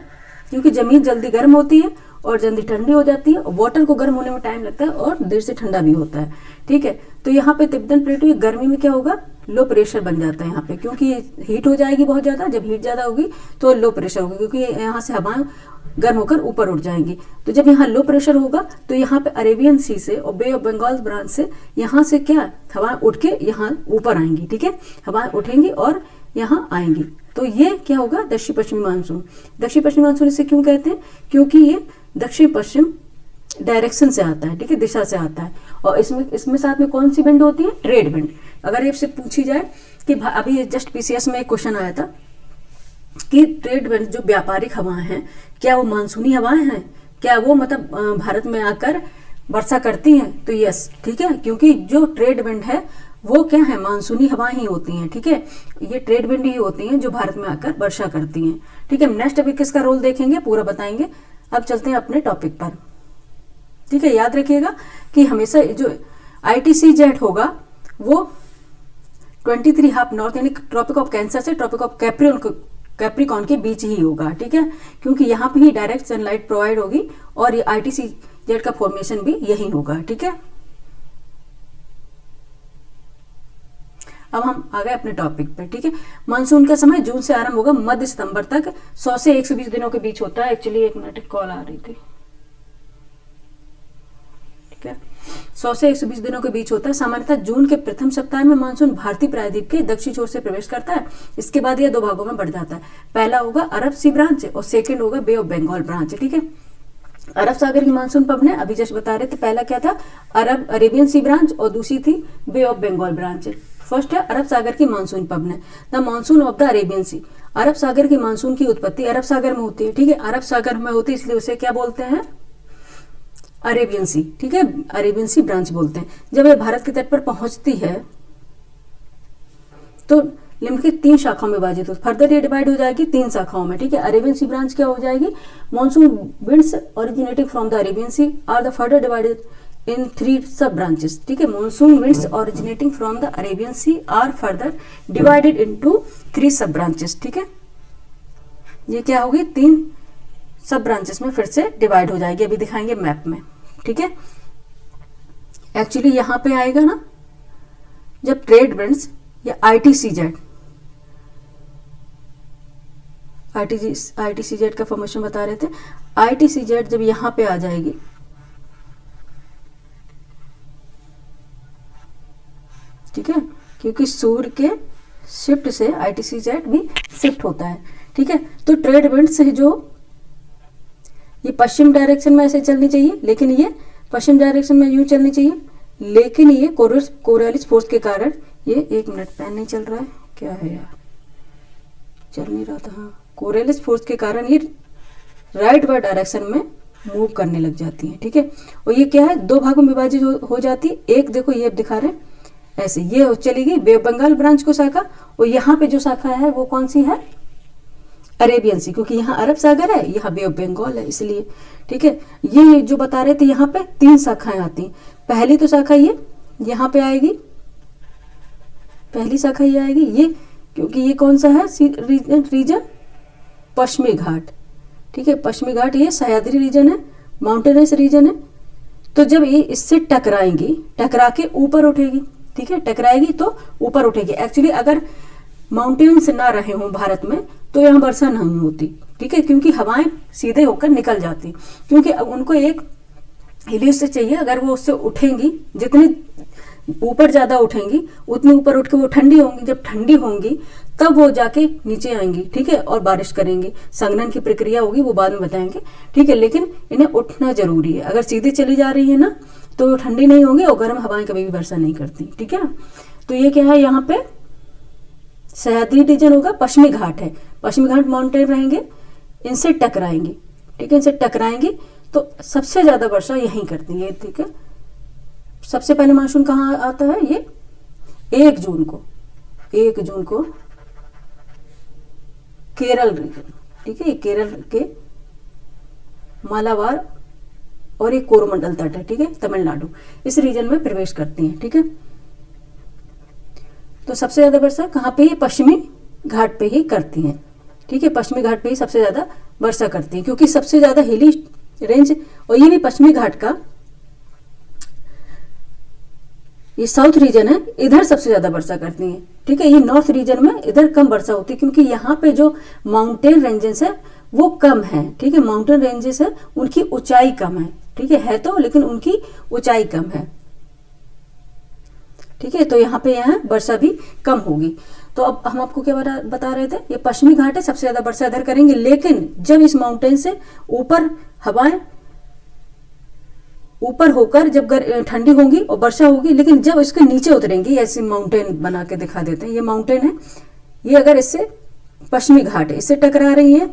क्योंकि जमीन जल्दी गर्म होती है और जल्दी ठंडी हो जाती है, वाटर को गर्म होने में टाइम लगता है और देर से ठंडा भी होता है, ठीक है। तो यहाँ पे तिब्बतन प्लेटू गर्मी में क्या होगा, लो प्रेशर बन जाता है यहाँ पे, क्योंकि हीट हो जाएगी बहुत ज्यादा, जब हीट ज्यादा होगी तो लो प्रेशर होगी, क्योंकि यहाँ से हवाएं गर्म होकर ऊपर उठ जाएंगी। तो जब यहाँ लो प्रेशर होगा तो यहाँ पे अरेबियन सी से और बे ऑफ बंगाल ब्रांच से यहाँ से क्या हवाएं उठ के यहाँ ऊपर आएंगी, ठीक है, हवाएं उठेंगी और यहाँ आएंगी। तो ये क्या होगा, दक्षिण पश्चिमी मानसून। दक्षिण पश्चिमी मानसून इसे क्यों कहते हैं, क्योंकि ये दक्षिण पश्चिम डायरेक्शन से आता है, ठीक है, दिशा से आता है। और इसमें साथ में कौन सी विंड होती है, ट्रेड विंड। अगर आपसे पूछी जाए कि अभी जस्ट पीसीएस में एक क्वेश्चन आया था कि ट्रेड विंड जो व्यापारिक हवाएं हैं क्या वो मानसूनी हवाएं हैं, क्या वो मतलब भारत में आकर वर्षा करती हैं, तो यस, ठीक है, क्योंकि जो ट्रेड विंड है वो क्या है, मानसूनी हवाएं ही होती हैं, ठीक है, ये ट्रेड विंड ही होती हैं जो भारत में आकर वर्षा करती हैं, ठीक है। नेक्स्ट अभी किसका रोल देखेंगे, पूरा बताएंगे। अब चलते हैं अपने टॉपिक पर, ठीक है। याद रखिएगा कि हमेशा जो ITCZ होगा वो 23½ नॉर्थ यानी ट्रॉपिक ऑफ कैंसर से ट्रॉपिक ऑफ कैप्रिकॉन के बीच ही होगा, ठीक है, क्योंकि यहाँ पे ही डायरेक्ट सनलाइट प्रोवाइड होगी और ये ITCZ का फॉर्मेशन भी यही होगा, ठीक है। अब हम आ गए अपने टॉपिक पे, ठीक है। मानसून का समय जून से आरंभ होगा, मध्य सितंबर तक 100 से 120 दिनों के बीच होता है। एक्चुअली एक मिनट कॉल आ रही थी, 100 से 120 दिनों के बीच होता है। सामान्यतः जून के प्रथम सप्ताह में मानसून भारतीय प्रायद्वीप के दक्षिण छोर से प्रवेश करता है। इसके बाद यह दो भागों में बढ़ जाता है, पहला होगा अरब सी ब्रांच और सेकंड होगा बे ऑफ बंगाल ब्रांच, ठीक है। अरब सागर की मानसून पवन है, अभी जस्ट बता रहे थे, पहला क्या था, अरेबियन सी ब्रांच और दूसरी थी bay of Bengal branch. First है अरब सागर की मानसून पवन है, the monsoon of the Arabian sea. अरब सागर की मानसून की उत्पत्ति अरब सागर में होती है, ठीक है, अरब सागर में होती है इसलिए उसे क्या बोलते हैं, अरेबियन सी, ठीक है, अरेबियन सी ब्रांच बोलते हैं। जब यह भारत के तट पर पहुंचती है तो निम्नलिखित 3 शाखाओं में विभाजित हो, फर्दर ये डिवाइड हो जाएगी 3 शाखाओं में, ठीक है। अरेबियन सी ब्रांच क्या हो जाएगी, monsoon winds originating from the Arabian sea are the further divided in 3 sub branches, ठीक है। Monsoon winds originating from the Arabian sea are further divided into 3 sub branches, ठीक है। ये क्या होगी, 3 सब ब्रांचेस में फिर से डिवाइड हो जाएगी, अभी दिखाएंगे मैप में, ठीक है। एक्चुअली यहां पे आएगा ना, जब ट्रेड विंड्स या ITCZ का फॉर्मेशन बता रहे थे, ITCZ जब यहां पे आ जाएगी, ठीक है, क्योंकि सूर्य के शिफ्ट से ITCZ भी शिफ्ट होता है, ठीक है। तो ट्रेड विंड से जो ये पश्चिम डायरेक्शन में ऐसे चलनी चाहिए, लेकिन ये पश्चिम डायरेक्शन में यूं चलनी चाहिए, लेकिन ये कोरियोलिस फोर्स के कारण ये, एक मिनट पेन नहीं चल रहा है, क्या है यार, चल नहीं रहा था, हाँ, कोरियोलिस फोर्स के कारण ये राइट वर्ड डायरेक्शन में मूव करने लग जाती है, ठीक है। और ये क्या है, 2 भागों में विभाजित हो जाती है। एक देखो ये दिखा रहे ऐसे, ये चलेगी बे ऑफ बंगाल ब्रांच को शाखा, और यहाँ पे जो शाखा है वो कौन सी है, अरेबियन सी, क्योंकि यहाँ अरब सागर है, यहाँ बे ऑफ बंगाल है, इसलिए, ठीक है। ये जो बता रहे थे यहाँ पे 3 शाखाएं आती हैं। पहली तो शाखा ये यहाँ पे आएगी, पहली शाखा ये आएगी, ये क्योंकि ये कौन सा है रीजन, पश्चिमी घाट, ठीक है, पश्चिमी घाट, ये सह्याद्री रीजन है, माउंटेनस रीजन है। तो जब ये इससे टकराएंगी, टकरा के ऊपर उठेगी, ठीक है, टकराएगी तो ऊपर उठेगी। एक्चुअली अगर माउंटेन्स ना रहे हों भारत में तो यहाँ वर्षा नहीं होती, ठीक है, क्योंकि हवाएं सीधे होकर निकल जाती, क्योंकि उनको एक हिली उससे चाहिए, अगर वो उससे उठेंगी, जितनी ऊपर ज्यादा उठेंगी उतनी ऊपर उठ के वो ठंडी होंगी, जब ठंडी होंगी तब वो जाके नीचे आएंगी, ठीक है, और बारिश करेंगी। संघनन की प्रक्रिया होगी, वो बाद में बताएंगे, ठीक है। लेकिन इन्हें उठना जरूरी है, अगर सीधी चली जा रही है ना तो वो ठंडी नहीं होंगी और गर्म हवाएं कभी भी वर्षा नहीं करती, ठीक है। तो ये क्या है, यहाँ पे सह्याद्री रीजन होगा, पश्चिमी घाट है, पश्चिमी घाट माउंटेन रहेंगे, इनसे टकराएंगे, ठीक है, इनसे टकराएंगे तो सबसे ज्यादा वर्षा यहीं करती है, ठीक है। सबसे पहले मानसून कहाँ आता है, ये 1 जून को, 1 जून को केरल रीजन, ठीक है, ये केरल के मालाबार और ये कोरोमंडल तट है, ठीक है, तमिलनाडु, इस रीजन में प्रवेश करती है, ठीक है। तो सबसे ज्यादा वर्षा कहाँ पे, ये पश्चिमी घाट पे ही करती हैं, ठीक है, पश्चिमी घाट पे ही सबसे ज्यादा वर्षा करती हैं, क्योंकि सबसे ज्यादा हिली रेंज, और ये भी पश्चिमी घाट का ये साउथ रीजन है, इधर सबसे ज्यादा वर्षा करती हैं, ठीक है। ये नॉर्थ रीजन में इधर कम वर्षा होती है, क्योंकि यहाँ पे जो माउंटेन रेंजेस है वो कम है, ठीक है, माउंटेन रेंजेस है उनकी ऊंचाई कम है, ठीक है तो, लेकिन उनकी ऊंचाई कम है, ठीक है, तो यहाँ पे वर्षा भी कम होगी। तो अब हम आपको क्या बता रहे थे, ये पश्चिमी घाट है, सबसे ज्यादा वर्षा इधर करेंगे, लेकिन जब इस माउंटेन से ऊपर हवाएं ऊपर होकर जब ठंडी होंगी और वर्षा होगी, लेकिन जब इसके नीचे उतरेंगी, ऐसे माउंटेन बना के दिखा देते हैं, ये माउंटेन है, ये अगर इससे पश्चिमी घाट है, इससे टकरा रही है,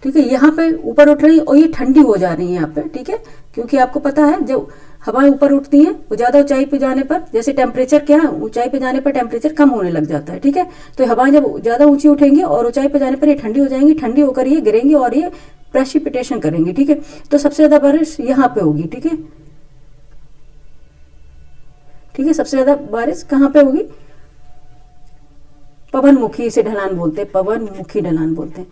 ठीक है, यहाँ पे ऊपर उठ रही है और ये ठंडी हो जा रही है यहाँ पे, ठीक है, क्योंकि आपको पता है जब हवाएं ऊपर उठती हैं वो ज्यादा ऊंचाई पे जाने पर, जैसे टेम्परेचर क्या है, ऊंचाई पे जाने पर टेम्परेचर कम होने लग जाता है, ठीक है, तो हवाएं जब ज्यादा ऊंची उठेंगी और ऊंचाई पे जाने पर ये ठंडी हो जाएंगी, ठंडी होकर ये गिरेंगी और ये प्रेसिपिटेशन करेंगे, ठीक है। तो सबसे ज्यादा बारिश यहाँ पे होगी, ठीक है, ठीक है, सबसे ज्यादा बारिश कहाँ पे होगी, पवनमुखी से ढलान बोलते हैं, पवनमुखी ढलान बोलते हैं,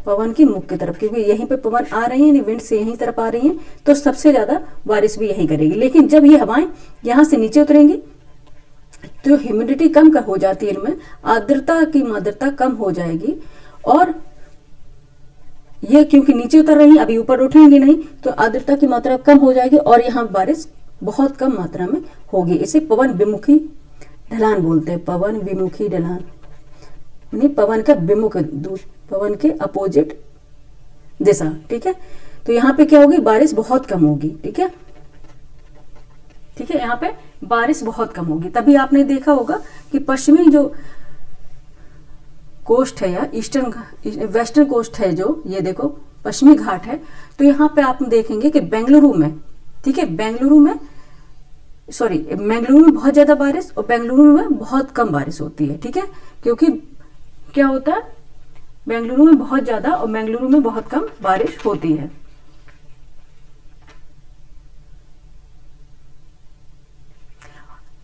पवन की मुख की तरफ, क्योंकि यहीं पे पवन आ रही है, विंड से यहीं तरफ आ रही हैं, तो सबसे ज्यादा बारिश भी यहीं करेगी। लेकिन जब ये हवाएं यहाँ से नीचे उतरेंगी तो ह्यूमिडिटी कम हो जाती है, इनमें आर्द्रता की मात्रा कम हो जाएगी, और ये क्योंकि नीचे उतर रही है, अभी ऊपर उठेंगी नहीं, तो आर्द्रता की मात्रा कम हो जाएगी और यहाँ बारिश बहुत कम मात्रा में होगी। इसे पवन विमुखी ढलान बोलते हैं, पवन विमुखी ढलान, यानी पवन का विमुख, पवन के अपोजिट दिशा, ठीक है। तो यहाँ पे क्या होगी, बारिश बहुत कम होगी, ठीक है, ठीक है, यहाँ पे बारिश बहुत कम होगी। तभी आपने देखा होगा कि पश्चिमी जो कोस्ट है या ईस्टर्न वेस्टर्न कोस्ट है, जो ये देखो पश्चिमी घाट है, तो यहाँ पे आप देखेंगे कि बेंगलुरु में, ठीक है, बेंगलुरु में बहुत ज्यादा बारिश और बेंगलुरु में बहुत कम बारिश होती है, ठीक है, क्योंकि क्या होता है, बेंगलुरु में बहुत ज्यादा और बेंगलुरु में बहुत कम बारिश होती है।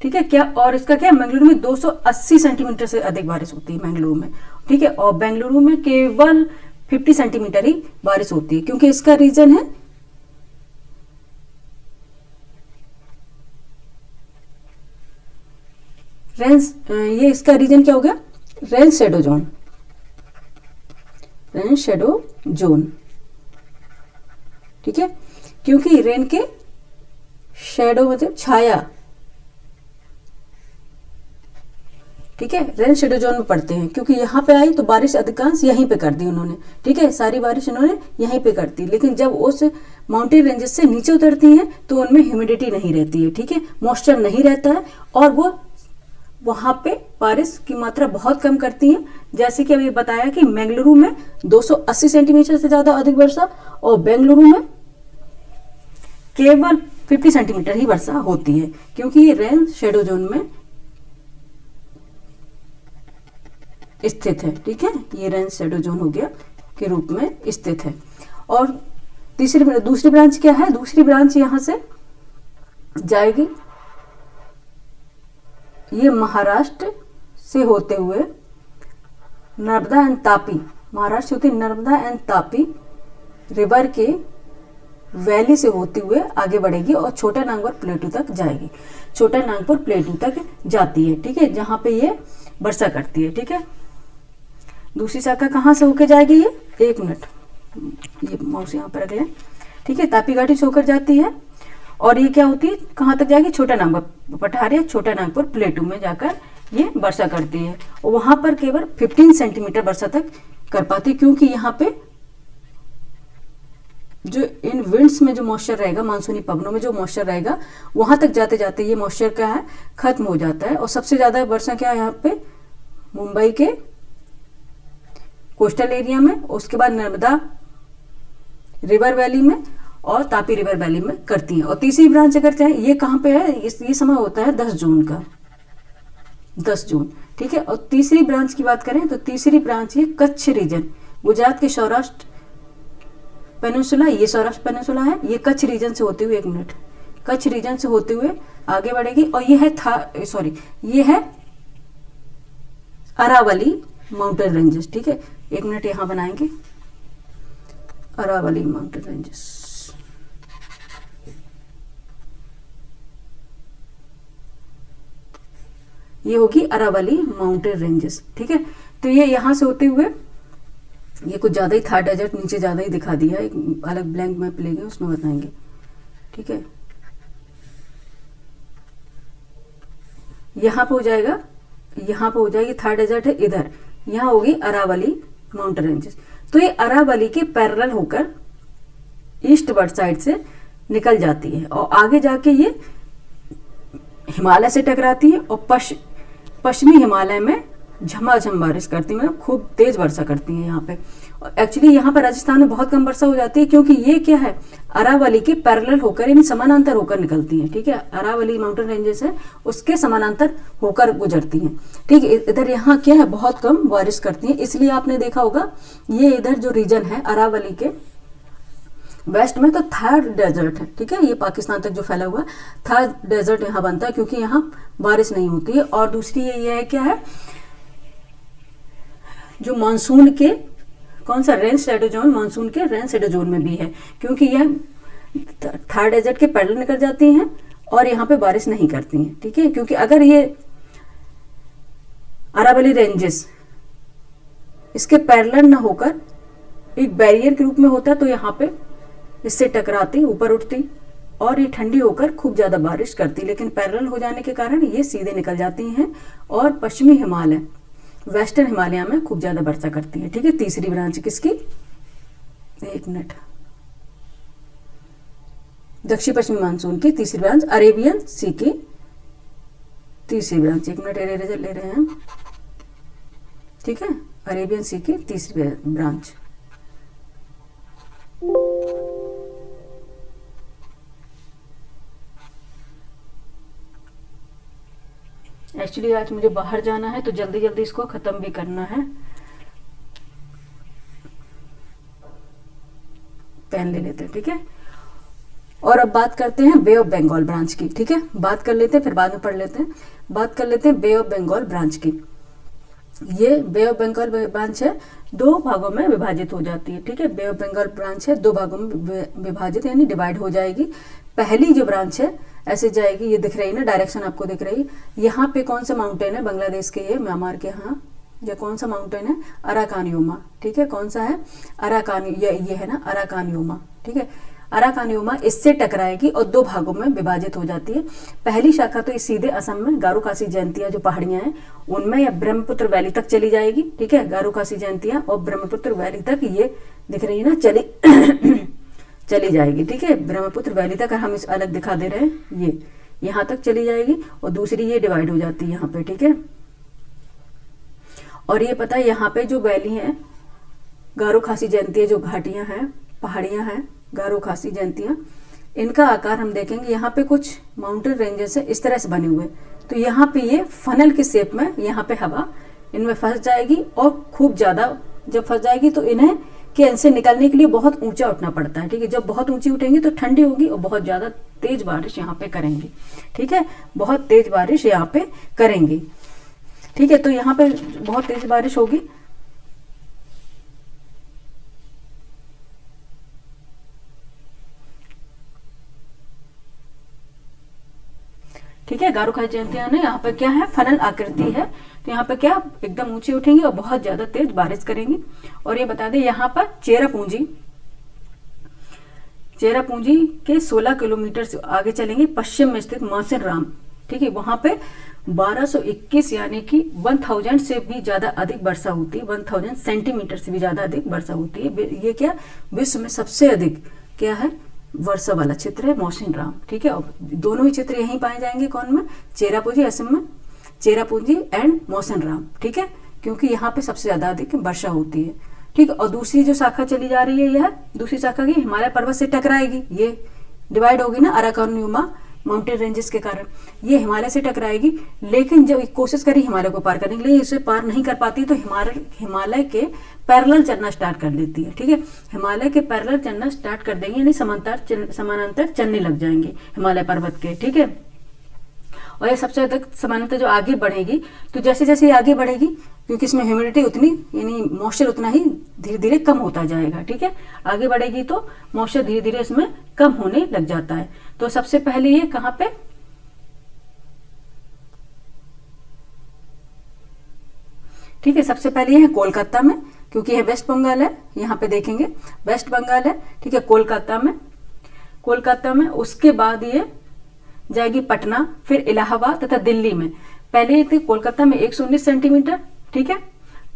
ठीक है, क्या और इसका क्या, बेंगलुरु में 280 सेंटीमीटर से अधिक बारिश होती है बेंगलुरु में, ठीक है, और बेंगलुरु में केवल 50 सेंटीमीटर ही बारिश होती है, क्योंकि इसका रीजन है रेंस, ये इसका रीजन क्या हो गया, rain shadow zone, rain shadow zone, ठीक है, क्योंकि रेन के शेडो मतलब छाया, ठीक है, रेन शेडो जोन में पड़ते हैं, क्योंकि यहाँ पे आई तो बारिश अधिकांश यहीं पे कर दी उन्होंने, ठीक है, सारी बारिश उन्होंने यहीं पे कर दी। लेकिन जब उस माउंटेन रेंजेस से नीचे उतरती हैं तो उनमें ह्यूमिडिटी नहीं रहती है, ठीक है, मॉइस्चर नहीं रहता है, और वो वहां पे बारिश की मात्रा बहुत कम करती हैं। जैसे कि अभी बताया कि बेंगलुरु में 280 सेंटीमीटर से ज्यादा अधिक वर्षा और बेंगलुरु में केवल 50 सेंटीमीटर ही वर्षा होती है, क्योंकि ये रेन शेडो जोन में स्थित है, ठीक है, ये रेन शेडो जोन हो गया के रूप में स्थित है। और दूसरी ब्रांच क्या है, दूसरी ब्रांच यहां से जाएगी, ये महाराष्ट्र से होते हुए नर्मदा एंड तापी, महाराष्ट्र से होती नर्मदा एंड तापी रिवर के वैली से होते हुए आगे बढ़ेगी और छोटा नागपुर प्लेटू तक जाएगी, छोटा नागपुर प्लेटू तक जाती है, ठीक है, जहां पे ये वर्षा करती है, ठीक है। दूसरी शाखा कहाँ से होकर जाएगी, ये 1 मिनट, ये माउस यहाँ पर रख लें, ठीक है, तापी घाटी से होकर जाती है और ये क्या होती है, कहाँ तक जाएगी, छोटा नागपुर पठार या छोटा नागपुर प्लेटू में जाकर ये वर्षा करती है। और वहां पर केवल 15 सेंटीमीटर वर्षा तक कर पाती है, क्योंकि यहाँ पे जो इन विंड्स में जो मॉइस्चर रहेगा, मानसूनी पवनों में जो मॉइस्चर रहेगा, वहां तक जाते जाते ये मॉइस्चर क्या है, खत्म हो जाता है। और सबसे ज्यादा वर्षा क्या है यहाँ पे, मुंबई के कोस्टल एरिया में, उसके बाद नर्मदा रिवर वैली में और तापी रिवर वैली में करती है। और तीसरी ब्रांच अगर चाहे, ये कहाँ पे है, ये समय होता है 10 जून का, 10 जून, ठीक है। और तीसरी ब्रांच की बात करें तो तीसरी ब्रांच ये कच्छ रीजन, गुजरात के सौराष्ट्र पेनिनसुला, ये सौराष्ट्र पेनिनसुला है, ये कच्छ रीजन से होते हुए, एक मिनट, कच्छ रीजन से होते हुए आगे बढ़ेगी। और ये है ये है अरावली माउंटेन रेंजेस, ठीक है। एक मिनट यहां बनाएंगे अरावली माउंटेन रेंजेस। ये होगी अरावली माउंटेन रेंजेस, ठीक है। तो ये यहां से होते हुए, ये कुछ ज्यादा ही थार डेजर्ट नीचे ज्यादा ही दिखा दिया, एक अलग ब्लैंक मैप लेंगे उसमें बताएंगे, ठीक है। यहां पे हो जाएगा, यहां पे हो जाएगी थार डेजर्ट है इधर, यहां होगी अरावली माउंटेन रेंजेस। तो ये अरावली के पैरेलल होकर ईस्ट वर्ड साइड से निकल जाती है और आगे जाके ये हिमालय से टकराती है और पश्चिमी हिमालय में झमाझम बारिश करती है, मतलब खूब तेज वर्षा करती है यहाँ पे। एक्चुअली यहाँ पर राजस्थान में बहुत कम वर्षा हो जाती है, क्योंकि ये क्या है, अरावली के पैरेलल होकर, यानी समानांतर होकर निकलती है, ठीक है। अरावली माउंटेन रेंजेस है, उसके समानांतर होकर गुजरती हैं, ठीक है। इधर यहाँ क्या है, बहुत कम बारिश करती है, इसलिए आपने देखा होगा ये इधर जो रीजन है अरावली के वेस्ट में तो थार डेजर्ट है, ठीक है। ये पाकिस्तान तक जो फैला हुआ थार डेजर्ट यहाँ बनता है, क्योंकि यहाँ बारिश नहीं होती है। और दूसरी ये है क्या है, जो मानसून के कौन सा रेन शेडो जोन, मानसून के रेन शेडो जोन में भी है, क्योंकि यह थार डेजर्ट के पैरेलल निकल जाती हैं और यहाँ पे बारिश नहीं करती हैं, ठीक है। क्योंकि अगर ये अरावली रेंजेस इसके पैरेलल ना होकर एक बैरियर के रूप में होता तो यहाँ पे इससे टकराती, ऊपर उठती और ये ठंडी होकर खूब ज्यादा बारिश करती, लेकिन पैरेलल हो जाने के कारण ये सीधे निकल जाती हैं और पश्चिमी हिमालय, वेस्टर्न हिमालय में खूब ज्यादा वर्षा करती है, ठीक है। तीसरी ब्रांच किसकी, एक मिनट, दक्षिण पश्चिमी मानसून की तीसरी ब्रांच, अरेबियन सी की तीसरी ब्रांच, एक मिनट इरेजर ले रहे हैं, ठीक है। अरेबियन सी की तीसरी ब्रांच। एक्चुअली आज मुझे बाहर जाना है तो जल्दी जल्दी इसको खत्म भी करना है। पेन ले लेते हैं, ठीक है। और अब बात करते हैं बे ऑफ बंगाल ब्रांच की, ठीक है। बात कर लेते हैं, फिर बाद में पढ़ लेते हैं। बात कर लेते हैं बे ऑफ बंगाल ब्रांच की। ये बे ऑफ बंगाल ब्रांच है, 2 भागों में विभाजित हो जाती है, ठीक है। बे ऑफ बंगाल ब्रांच है 2 भागों में विभाजित, यानी डिवाइड हो जाएगी। पहली जो ब्रांच है ऐसे जाएगी, ये दिख रही है ना, डायरेक्शन आपको दिख रही है। यहाँ पे कौन सा माउंटेन है, बांग्लादेश के, ये म्यांमार के यहाँ, ये कौन सा माउंटेन है, अराकानियोमा, ठीक है। कौन सा है, अराकानी, ये है ना अराकानियोमा, ठीक है। अराकानियोमा इससे टकराएगी और 2 भागों में विभाजित हो जाती है। पहली शाखा तो ये सीधे असम में गारो खासी जयंतिया जो पहाड़ियां हैं उनमें या ब्रह्मपुत्र वैली तक चली जाएगी, ठीक है। गारो खासी जयंतिया और ब्रह्मपुत्र वैली तक ये दिख रही है ना, चली जाएगी, ठीक है। ब्रह्मपुत्र वैली तक हम इस अलग दिखा दे रहे हैं, ये यहाँ तक चली जाएगी और दूसरी ये डिवाइड हो जाती है यहाँ पे, ठीक है। और ये पता है यहाँ पे जो वैली है गारो खासी जयंतिया, जो घाटियां हैं, पहाड़ियां हैं, गारो खासी जयंतियां, इनका आकार हम देखेंगे। यहाँ पे कुछ माउंटेन रेंजेस है इस तरह से बने हुए, तो यहाँ पे ये फनल के शेप में यहाँ पे हवा इनमें फंस जाएगी और खूब ज्यादा जब फंस जाएगी तो इन्हें कि इनसे निकलने के लिए बहुत ऊंचा उठना पड़ता है, ठीक है। जब बहुत ऊंची उठेंगी तो ठंडी होगी और बहुत ज्यादा तेज बारिश यहाँ पे करेंगी, ठीक है। बहुत तेज बारिश यहाँ पे करेंगी, ठीक है। तो यहाँ पे बहुत तेज बारिश होगी, ठीक है। गारो खासी जयंतियां ने यहाँ पे क्या है, फनल आकृति है, तो यहाँ पे क्या एकदम ऊंची उठेंगी और बहुत ज्यादा तेज बारिश करेंगी। और ये बता दें यहाँ पर चेरापूंजी के 16 किलोमीटर से आगे चलेंगे पश्चिम में स्थित मौसिनराम, ठीक है, वहां पे 1221 यानी कि 1000 से भी ज्यादा अधिक वर्षा होती है, 1000 सेंटीमीटर से भी ज्यादा अधिक वर्षा होती है। ये क्या विश्व में सबसे अधिक क्या है वर्षा वाला क्षेत्र है मौसिनराम, ठीक है। और दोनों ही क्षेत्र यहीं पाए जाएंगे, कौन में, चेरापूंजी असम में, चेरापूंजी एंड मौसिनराम, ठीक है, क्योंकि यहाँ पे सबसे ज्यादा अधिक वर्षा होती है, ठीक है। और दूसरी जो शाखा चली जा रही है, यह दूसरी शाखा की हिमालय पर्वत से टकराएगी, ये डिवाइड होगी ना अराकानयुमा माउंटेन रेंजेस के कारण, ये हिमालय से टकराएगी। लेकिन जब कोशिश करी हिमालय को पार करने के लिए, इसे पार नहीं कर पाती तो हिमालय के पैरेलल चलना स्टार्ट कर देती है, ठीक है। हिमालय के पैरेलल चलना स्टार्ट कर देंगे, यानी समानांतर चलने लग जाएंगे हिमालय पर्वत के, ठीक है। और ये सबसे अधिक समानांतर जो आगे बढ़ेगी, तो जैसे जैसे ये आगे बढ़ेगी, क्योंकि इसमें ह्यूमिडिटी उतनी यानी मॉइस्चर उतना ही धीरे धीरे कम होता जाएगा, ठीक है। आगे बढ़ेगी तो मॉइस्चर धीरे धीरे इसमें कम होने लग जाता है। तो सबसे पहले ये कहाँ पे, ठीक है, सबसे पहले ये है कोलकाता में, क्योंकि यह वेस्ट बंगाल है, यहाँ पे देखेंगे वेस्ट बंगाल है, ठीक है, कोलकाता में उसके बाद ये जाएगी पटना, फिर इलाहाबाद तथा दिल्ली में। पहले थी कोलकाता में 119 सेंटीमीटर, ठीक है,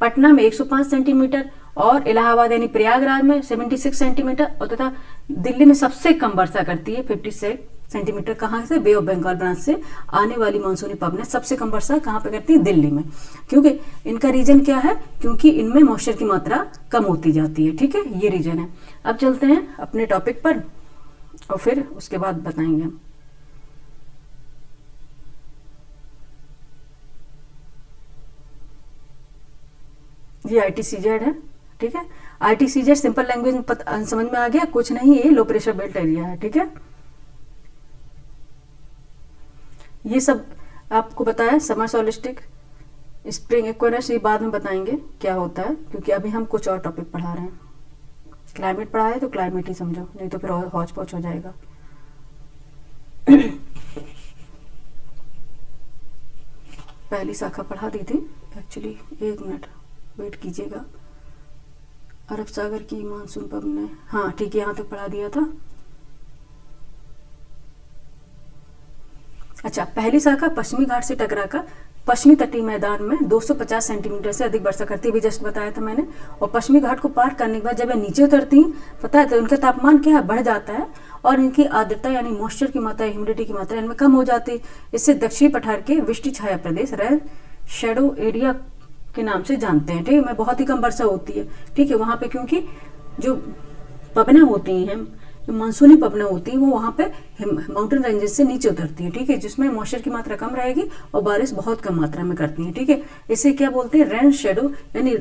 पटना में 105 सेंटीमीटर और इलाहाबाद यानी प्रयागराज में 76 सेंटीमीटर और तथा दिल्ली में सबसे कम वर्षा करती है 56 सेंटीमीटर। कहाँ से, बे ऑफ बंगाल ब्रांच से आने वाली मानसूनी पवनें सबसे कम वर्षा कहाँ पे करती है, दिल्ली में, क्योंकि इनका रीजन क्या है, क्योंकि इनमें मॉइस्चर की मात्रा कम होती जाती है, ठीक है, ये रीजन है। अब चलते हैं अपने टॉपिक पर और फिर उसके बाद बताएंगे हम। ये ITCZ है, ठीक है। ITCZ सिंपल लैंग्वेज में समझ में आ गया, कुछ नहीं, ये लो प्रेशर बेल्ट एरिया है, ठीक है। ये सब आपको बताया, समर सॉलिस्टिक, स्प्रिंग इक्विनोक्स, ये बाद में बताएंगे क्या होता है, क्योंकि अभी हम कुछ और टॉपिक पढ़ा रहे हैं। क्लाइमेट पढ़ा है तो क्लाइमेट ही समझो, नहीं तो फिर हौच पौच हो जाएगा। पहली शाखा पढ़ा दी थी एक्चुअली, एक मिनट वेट कीजिएगा। अरब सागर की मानसून पवनें, हाँ ठीक है, यहाँ तक पढ़ा दिया था। अच्छा, पहली शाखा पश्चिमी घाट से टकराकर पश्चिमी तटीय मैदान में 250 सेंटीमीटर से अधिक वर्षा करती है, भी जस्ट बताया था मैंने। और पश्चिमी घाट को पार करने के बाद जब ये नीचे उतरती हैं, पता है, तो उनका तापमान क्या है, बढ़ जाता है और इनकी आर्द्रता यानी मॉइस्चर की मात्रा, ह्यूमिडिटी की मात्रा इनमें कम हो जाती है। इससे दक्षिणी पठार के वृष्टि छाया प्रदेश रेन शेडो एरिया के नाम से जानते हैं, ठीक है, में बहुत ही कम वर्षा होती है, ठीक है, वहां पे, क्योंकि जो पवनें होती हैं, जो मानसूनी पवनें होती हैं, वो वहां पे माउंटेन रेंजेस से नीचे उतरती है, ठीक है, जिसमें मॉइस्चर की मात्रा कम रहेगी और बारिश बहुत कम मात्रा में करती है, ठीक है। इसे क्या बोलते हैं, रेन शेडो यानी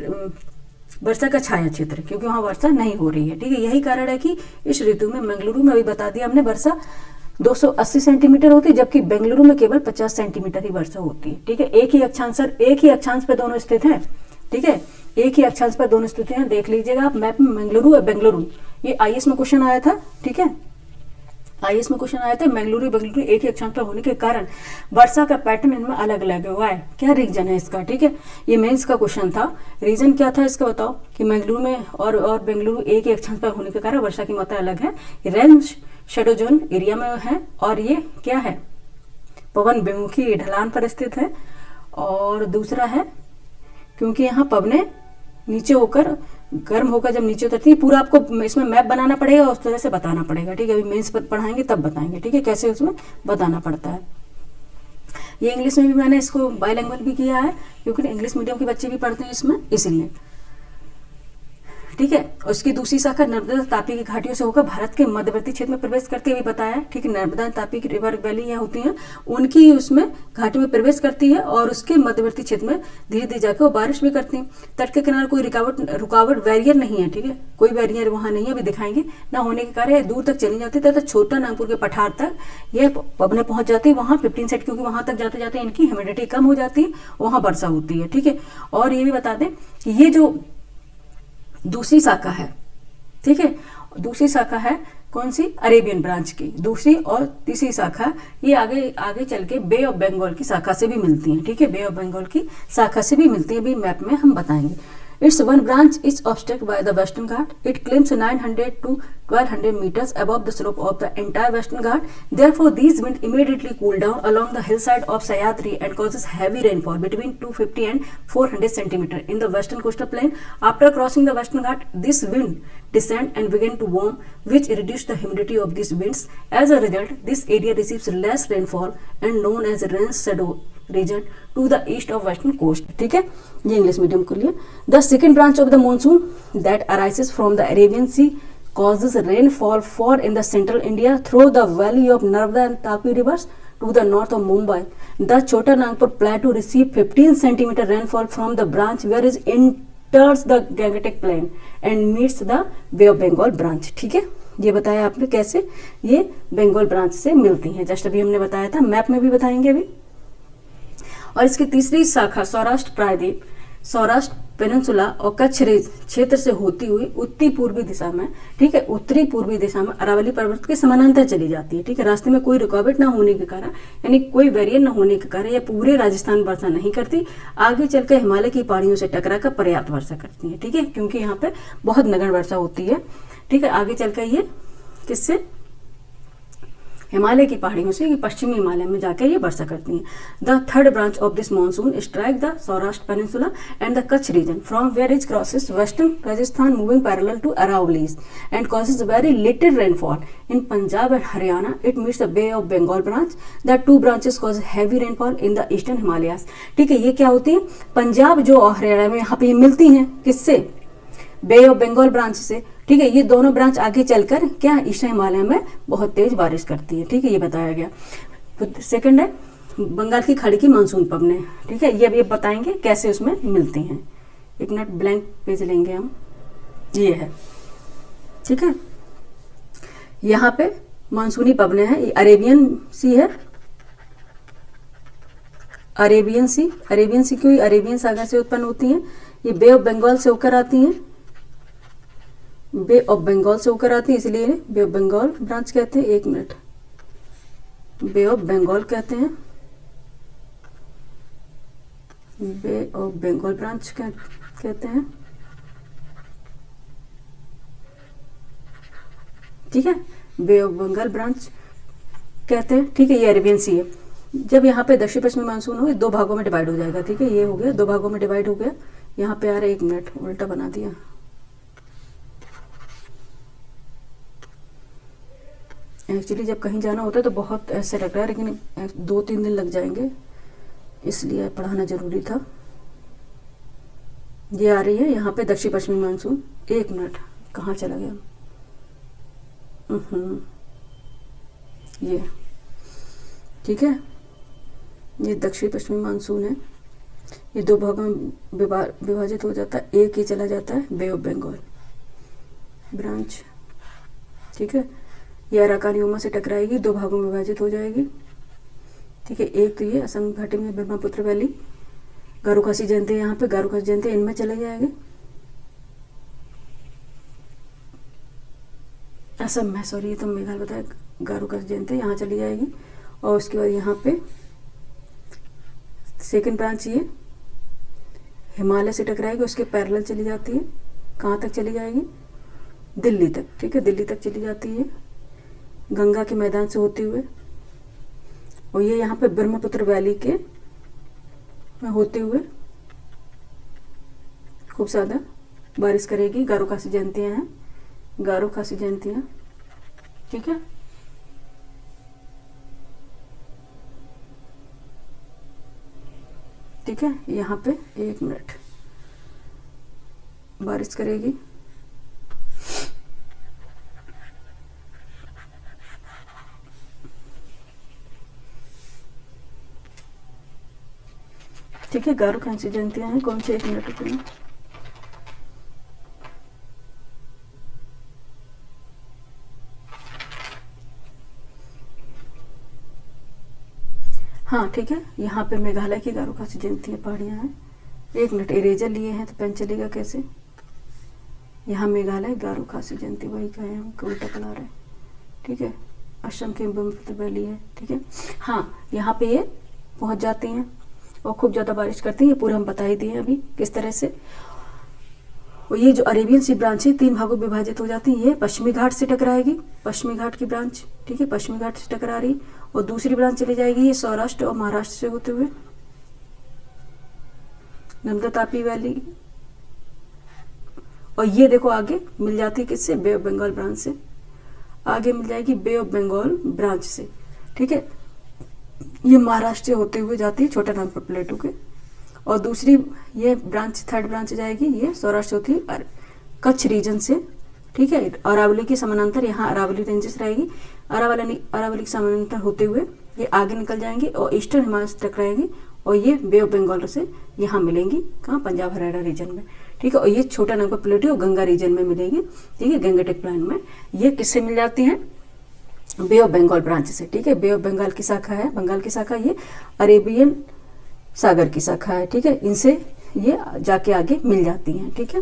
वर्षा का छाया क्षेत्र, क्योंकि वहां वर्षा नहीं हो रही है, ठीक है। यही कारण है कि इस ऋतु में मंगलुरु में अभी बता दिया हमने वर्षा 280 सेंटीमीटर होती है, जबकि बेंगलुरु में केवल 50 सेंटीमीटर ही वर्षा होती है, ठीक है। एक ही अक्षांश पे दोनों स्थित हैं, ठीक है, एक ही अक्षांश पर दोनों स्थित हैं। देख लीजिएगा आप मैप में, मंगलुरु है, बेंगलुरु, ये IAS में क्वेश्चन आया था, ठीक है, IAS में क्वेश्चन आया था। बेंगलुरु एक ही अक्षांश पर होने के कारण वर्षा का पैटर्न इनमें अलग अलग हुआ है। क्या रीजन है इसका, ठीक है, ये मेंस का क्वेश्चन था। रीजन क्या था इसका बताओ, कि मंगलुरु में और बेंगलुरु एक ही अक्षांश पर होने के कारण वर्षा की मात्रा अलग है। रेन शेडो जोन एरिया में है और ये क्या है, पवन विमुखी ढलान पर स्थित है। और दूसरा है क्योंकि यहाँ पवनें नीचे होकर गर्म होकर जब नीचे उतरती है, पूरा आपको इसमें मैप बनाना पड़ेगा, उस तरह से बताना पड़ेगा, ठीक है। अभी मेंस पढ़ाएंगे तब बताएंगे, ठीक है, कैसे उसमें बताना पड़ता है। ये इंग्लिश में भी मैंने इसको बायलैंग्वेज भी किया है, क्योंकि इंग्लिश मीडियम के बच्चे भी पढ़ते हैं इसमें, इसलिए, ठीक है। उसकी दूसरी शाखा नर्मदा तापी की घाटियों से होकर भारत के मध्यवर्ती क्षेत्र में प्रवेश करते हुए बताया, ठीक है। नर्मदा तापी की रिवर वैली यहाँ होती हैं, उनकी उसमें घाटी में प्रवेश करती है और उसके मध्यवर्ती क्षेत्र में धीरे धीरे जाकर वो बारिश भी करती हैं। तट के किनारे कोई रुकावट बैरियर नहीं है, ठीक है, कोई बैरियर वहाँ नहीं है, अभी दिखाएंगे ना होने के कारण दूर तक चली जाती है, तथा छोटा नागपुर के पठार तक ये पवनें पहुंच जाती है। वहाँ 15 सेट, क्योंकि वहां तक जाते जाते इनकी ह्यूमिडिटी कम हो जाती है, वहां वर्षा होती है, ठीक है। और ये भी बता दें कि ये जो दूसरी शाखा है, ठीक है, दूसरी शाखा है कौन सी, अरेबियन ब्रांच की दूसरी, और तीसरी शाखा ये आगे चल के बे ऑफ बंगाल की शाखा से भी मिलती हैं, ठीक है, बे ऑफ बंगाल की शाखा से भी मिलती है, अभी मैप में हम बताएंगे। Its one branch is obstructed by the Western Ghat. It climbs 900 to 1200 meters above the slope of the entire Western Ghat. Therefore, these winds immediately cool down along the hillside of Sahyadri and causes heavy rainfall between 250 and 400 centimeter in the western coastal plain. After crossing the Western Ghat, this wind descend and begin to warm, which reduce the humidity of these winds. As a result, this area receives less rainfall and known as rain shadow region to the east of western coast. ठीक है, ये English medium के लिए. The second branch of the monsoon that arises from the Arabian Sea causes rainfall for in the central India through the valley of Narmada and Tapi rivers to the north of Mumbai. The Chota Nagpur plateau receive 15 centimeter rainfall from the branch where it enters the Gangetic plain and meets the Bay of Bengal branch. ठीक है, ये बताया आपने कैसे ये Bengal branch से मिलती हैं. जस्ट अभी हमने बताया था, मैप में भी बताएंगे अभी. और इसकी तीसरी शाखा सौराष्ट्र प्रायद्वीप, सौराष्ट्र पेनिनसुला और कच्छ क्षेत्र से होती हुई उत्तरी पूर्वी दिशा में, ठीक है, उत्तरी पूर्वी दिशा में अरावली पर्वत के समानांतर चली जाती है. ठीक है, रास्ते में कोई रुकावट ना होने के कारण, यानी कोई वेरिएंट ना होने के कारण यह पूरे राजस्थान वर्षा नहीं करती. आगे चलकर हिमालय की पहाड़ियों से टकराकर पर्याप्त वर्षा करती है. ठीक है, क्योंकि यहाँ पे बहुत नगण्य वर्षा होती है. ठीक है, आगे चलकर ये किससे, हिमालय की पहाड़ियों से पश्चिमी हिमालय में जाकर ये वर्षा करती हैं. The third branch of this monsoon strike the Saurashtra peninsula and the Kutch region from where it crosses western Rajasthan moving parallel to Aravallis and causes very little rainfall in Punjab and Haryana. It meets the bay of Bengal branch. The two branches cause heavy rainfall in the eastern Himalayas. ठीक है, ये क्या होती है, पंजाब जो और हरियाणा में यहाँ पे मिलती हैं, किससे, बे ऑफ बंगाल ब्रांच से. ठीक है, ये दोनों ब्रांच आगे चलकर क्या ईस्टर्न हिमालय में बहुत तेज बारिश करती है. ठीक है, ये बताया गया. सेकंड है बंगाल की खाड़ी की मानसून पवनें. ठीक है, ये बताएंगे कैसे उसमें मिलती हैं. एक मिनट ब्लैंक पेज लेंगे हम. ये है, ठीक है, यहाँ पे मानसूनी पवनें हैं. ये अरेबियन सी है, अरेबियन सी क्यों, अरेबियन सागर से उत्पन्न होती हैं. ये बे ऑफ बंगाल से होकर आती हैं, बे ऑफ बंगाल से होकर आती है, इसलिए बे ऑफ बंगाल ब्रांच कहते हैं. एक मिनट, बे ऑफ बंगाल कहते हैं, बे ऑफ बंगाल ब्रांच कहते हैं. ठीक है, बे ऑफ बंगाल ब्रांच कहते हैं. ठीक है, ये अरेबियन सी है. जब यहाँ पे दक्षिण पश्चिमी मानसून हो, दो भागों में डिवाइड हो जाएगा. ठीक है, ये हो गया, दो भागों में डिवाइड हो गया. यहाँ पे आ रहा है, एक मिनट उल्टा बना दिया. एक्चुअली जब कहीं जाना होता है तो बहुत ऐसे लग रहा है, लेकिन 2-3 दिन लग जाएंगे, इसलिए पढ़ाना जरूरी था. ये आ रही है यहाँ पे दक्षिण पश्चिमी मानसून. एक मिनट, कहाँ चला गया, ये ठीक है, ये दक्षिण पश्चिमी मानसून है. ये दो भागों में विभाजित हो जाता है. एक ये चला जाता है बे ऑफ बंगाल ब्रांच. ठीक है, ये अराकानी उमा से टकराएगी, दो भागों में विभाजित हो जाएगी. ठीक है, एक तो ये असम घाटी में ब्रह्मपुत्र वैली, गारो खासी जयंती, यहाँ पे गारो खासी जयंती इनमें चले जाएंगे. असम में, सॉरी, ये तो मेघालय बताया, गारो खासी जयंती यहाँ चली जाएगी. और उसके बाद यहाँ पे सेकंड ब्रांच ये हिमालय से टकराएगी, उसके पैरेलल चली जाती है. कहाँ तक चली जाएगी, दिल्ली तक. ठीक है, दिल्ली तक चली जाती है गंगा के मैदान से होते हुए. और ये यहाँ पे ब्रह्मपुत्र वैली के में होते हुए खूब ज्यादा बारिश करेगी. गारो खासी जयंतियाँ हैं, गारो खासी जयंतियाँ. ठीक है, ठीक है, यहाँ पे एक मिनट बारिश करेगी. ठीक है, गारो खासी जयंतियाँ हैं. कौन से, एक मिनट रुकना. हाँ ठीक है, यहाँ पे मेघालय की गारो खासी जयंतियाँ पहाड़ियाँ हैं. एक मिनट, इरेजर लिए हैं तो पेन चलेगा कैसे. यहाँ मेघालय गारो खासी जयंती, वही कहे हम, उल्टा कला रहे. ठीक है, असम की ब्रह्मपुत्र वैली है. ठीक है, हाँ, यहाँ पे ये पहुँच जाती हैं और खूब ज़्यादा बारिश करती है. ये पूरा हम बता ही दिए अभी किस तरह से. और ये जो अरेबियन सी ब्रांच है 3 भागों में विभाजित हो जाती है। ये पश्चिमी घाट से टकराएगी, पश्चिमी घाट की ब्रांच, ठीक है, पश्चिमी घाट से टकरा रही। और दूसरी ब्रांच चली जाएगी ये सौराष्ट्र और महाराष्ट्र से होते हुए नर्मदा तापी वैली। और ये देखो आगे मिल जाती है किससे, बे ऑफ बंगाल ब्रांच से, आगे मिल जाएगी बे ऑफ बंगाल ब्रांच से, ठीक है। ये महाराष्ट्र से होते हुए जाती है छोटा नागपुर प्लेटू के। और दूसरी ये ब्रांच, थर्ड ब्रांच जाएगी ये सौराष्ट्र होती है कच्छ रीजन से, ठीक है। अरावली के समानांतर यहाँ अरावली रेंजेस रहेगी, अरावली के समानांतर होते हुए ये आगे निकल जाएंगे और ईस्टर्न हिमालय से टकराएंगी और ये बे ऑफ बंगाल से यहाँ मिलेंगी, कहाँ, पंजाब हरियाणा रीजन में, ठीक है। और ये छोटा नागपुर प्लेटू और गंगा रीजन में मिलेगी, ठीक है, गंगेटिक प्लेन में। ये किससे मिल जाती हैं, बे ऑफ बंगाल ब्रांच से, ठीक है। बे ऑफ बंगाल की शाखा है, बंगाल की शाखा, ये अरेबियन सागर की शाखा है, ठीक है। इनसे ये जाके आगे मिल जाती हैं, ठीक है।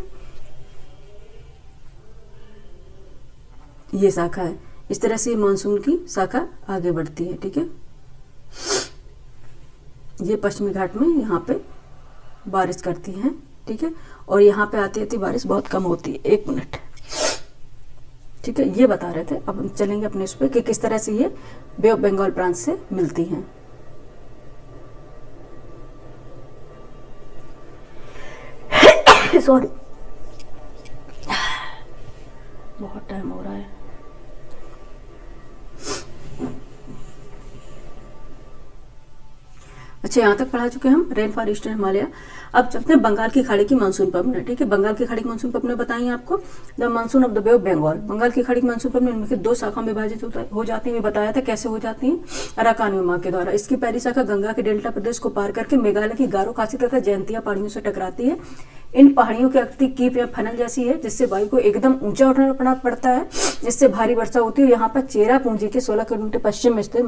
ये शाखा है, इस तरह से मानसून की शाखा आगे बढ़ती है, ठीक है। ये पश्चिमी घाट में यहाँ पे बारिश करती हैं, ठीक है। और यहाँ पे आती आती बारिश बहुत कम होती है। 1 मिनट, ठीक है, ये बता रहे थे। अब हम चलेंगे अपने इस पे कि किस तरह से ये बे ऑफ बंगाल ब्रांच से मिलती हैं। सॉरी, बहुत टाइम हो रहा है। अच्छा, यहाँ तक पढ़ा चुके हम रेनफॉल ईस्टर्न हिमालय। अब चलते हैं बंगाल की खाड़ी की मानसून पवनें, ठीक है। बंगाल की खाड़ी की मानसून पवनें बताएंगे आपको। The monsoon of the bay of Bengal, Bengal की खाड़ी की मानसून पवनें इनमें से 2 शाखाओं में विभाजित हो जाती है। बताया था कैसे हो जाती हैं, अराकान विमान के द्वारा। इसकी पहली शाखा गंगा के डेल्टा प्रदेश को पार करके मेघालय की गारो खासी तथा जयंतिया पहाड़ियों से टकराती है। इन पहाड़ियों की आकृति कीप या फनल जैसी है, जिससे वायु को एकदम ऊंचा उठाना पड़ता है, जिससे भारी वर्षा होती है। यहाँ पर चेरा पूंजी के 16 किलोमीटर पश्चिम में स्थित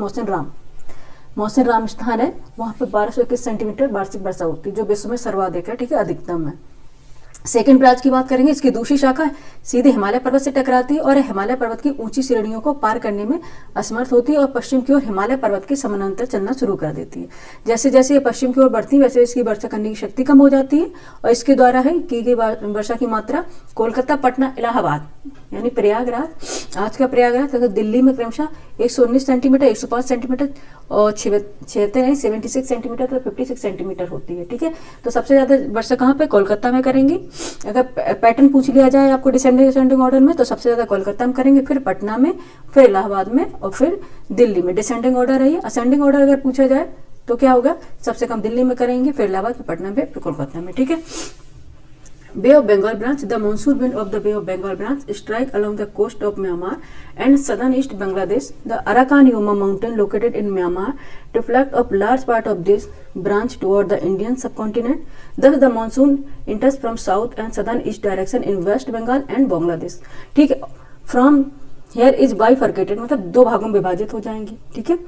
मौसिन राम स्थान है, वहाँ पे 1221 सेंटीमीटर वार्षिक वर्षा होती है, जो विश्व में सर्वाधिक है, ठीक है, अधिकतम है। सेकंड ब्रांच की बात करेंगे, इसकी दूसरी शाखा सीधे हिमालय पर्वत से टकराती है और हिमालय पर्वत की ऊंची श्रेणियों को पार करने में असमर्थ होती है और पश्चिम की ओर हिमालय पर्वत के समानांतर चलना शुरू कर देती है। जैसे जैसे ये पश्चिम की ओर बढ़ती है वैसे इसकी वर्षा करने की शक्ति कम हो जाती है और इसके द्वारा है की गई वर्षा की मात्रा कोलकाता, पटना, इलाहाबाद यानी प्रयागराज, आज का प्रयागराज तथा दिल्ली में क्रमशः 119 सेंटीमीटर, 105 सेंटीमीटर और 76 सेंटीमीटर तो 56 सेंटीमीटर होती है, ठीक है। तो सबसे ज्यादा वर्षा कहाँ पे, कोलकाता में करेंगी। अगर पैटर्न पूछ लिया जाए आपको डिसेंडिंग ऑर्डर में, तो सबसे ज्यादा कोलकाता में करेंगे, फिर पटना में, फिर इलाहाबाद में और फिर दिल्ली में। डिसेंडिंग ऑर्डर है ये। असेंडिंग ऑर्डर अगर पूछा जाए तो क्या होगा, सबसे कम दिल्ली में करेंगे, फिर इलाहाबाद, फिर पटना में, फिर कोलकाता में, ठीक है। Bay of Bengal branch, the monsoon wind of the Bay of Bengal branch strike along the coast of Myanmar and southern east Bangladesh. The Arakan Yuma mountain located in Myanmar deflect a large part of this branch toward the Indian subcontinent. Thus the monsoon enters from south and southern east direction in West Bengal and Bangladesh. ठीक है, from here is bifurcated, मतलब 2 भागों में विभाजित हो जाएंगे, ठीक है।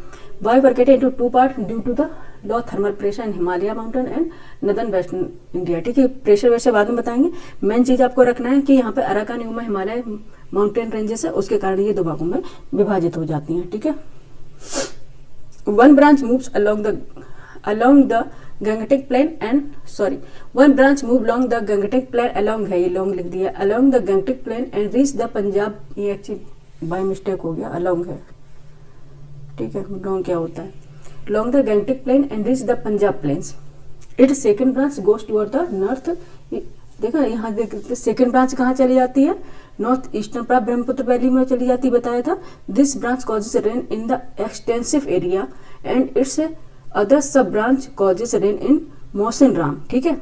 bifurcated into 2 parts due to the low thermal pressure in Himalaya mountain and northern western India, ठीक है। प्रेशर वैसे बाद में बताएंगे। मेन चीज आपको रखना है कि यहाँ पे अराकान यूमा हिमालय माउंटेन रेंजेस है, उसके कारण ये 2 भागों में विभाजित हो जाती हैं, ठीक है। One branch moves along the Gangetic plain and one branch move along the Gangetic plain along है, ये लॉन्ग लिख दिया, along the Gangetic plain and reach the Punjab, ये एक्चुअली बाय मिस्टेक हो गया, along है, ठीक है। लॉन्ग क्या होता है, along the Gangetic plain and reach the Punjab plains. Its second branch goes toward the north. देखा यहाँ देखते सेकंड ब्रांच कहाँ चली जाती है, नॉर्थ ईस्टर्न प्रांत ब्रह्मपुत्र वैली में चली जाती है, बताया था। This branch causes rain in the extensive area and its other sub branch causes rain in Mawsynram, ठीक है।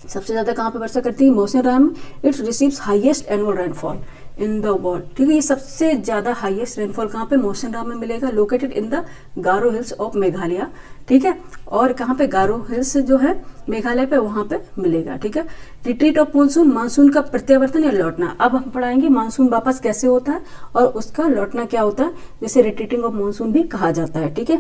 सबसे ज्यादा कहाँ पे वर्षा करती है, Mawsynram. Its receives highest annual rainfall in the world, ठीक है। ये सबसे ज्यादा हाईएस्ट रेनफॉल कहाँ पे, मौसिन राम में मिलेगा, located in the Garo hills of Meghalaya, ठीक है। और कहाँ पे, गारो हिल्स जो है मेघालय पे, वहां पे मिलेगा, ठीक है। रिट्रीट ऑफ मानसून, मानसून का प्रत्यावर्तन या लौटना। अब हम पढ़ाएंगे मानसून वापस कैसे होता है और उसका लौटना क्या होता है, जिसे रिट्रीटिंग ऑफ मानसून भी कहा जाता है, ठीक है।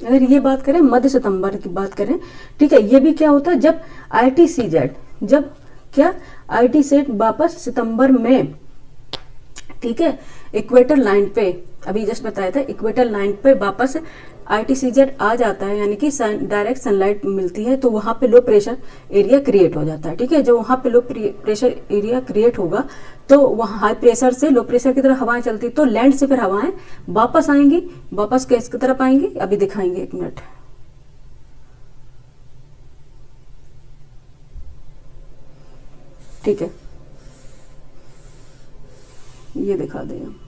अगर ये बात करें मध्य सितंबर की बात करें, ठीक है, ये भी क्या होता है, जब ITCZ, जब क्या ITCZ वापस सितंबर में, ठीक है, इक्वेटर लाइन पे अभी जस्ट बताया था, इक्वेटर लाइन पे वापस ITCZ आ जाता है, यानी कि डायरेक्ट सनलाइट मिलती है, तो वहाँ पे लो प्रेशर एरिया क्रिएट हो जाता है। ठीक है, जो वहाँ पे लो प्रेशर एरिया क्रिएट होगा तो वहाँ हाई प्रेशर से लो प्रेशर की तरफ हवाएं चलती, तो लैंड से फिर हवाएं वापस आएंगी, वापस किस की तरफ आएंगी अभी दिखाएंगे, 1 मिनट। ठीक है, ये दिखा दें हम।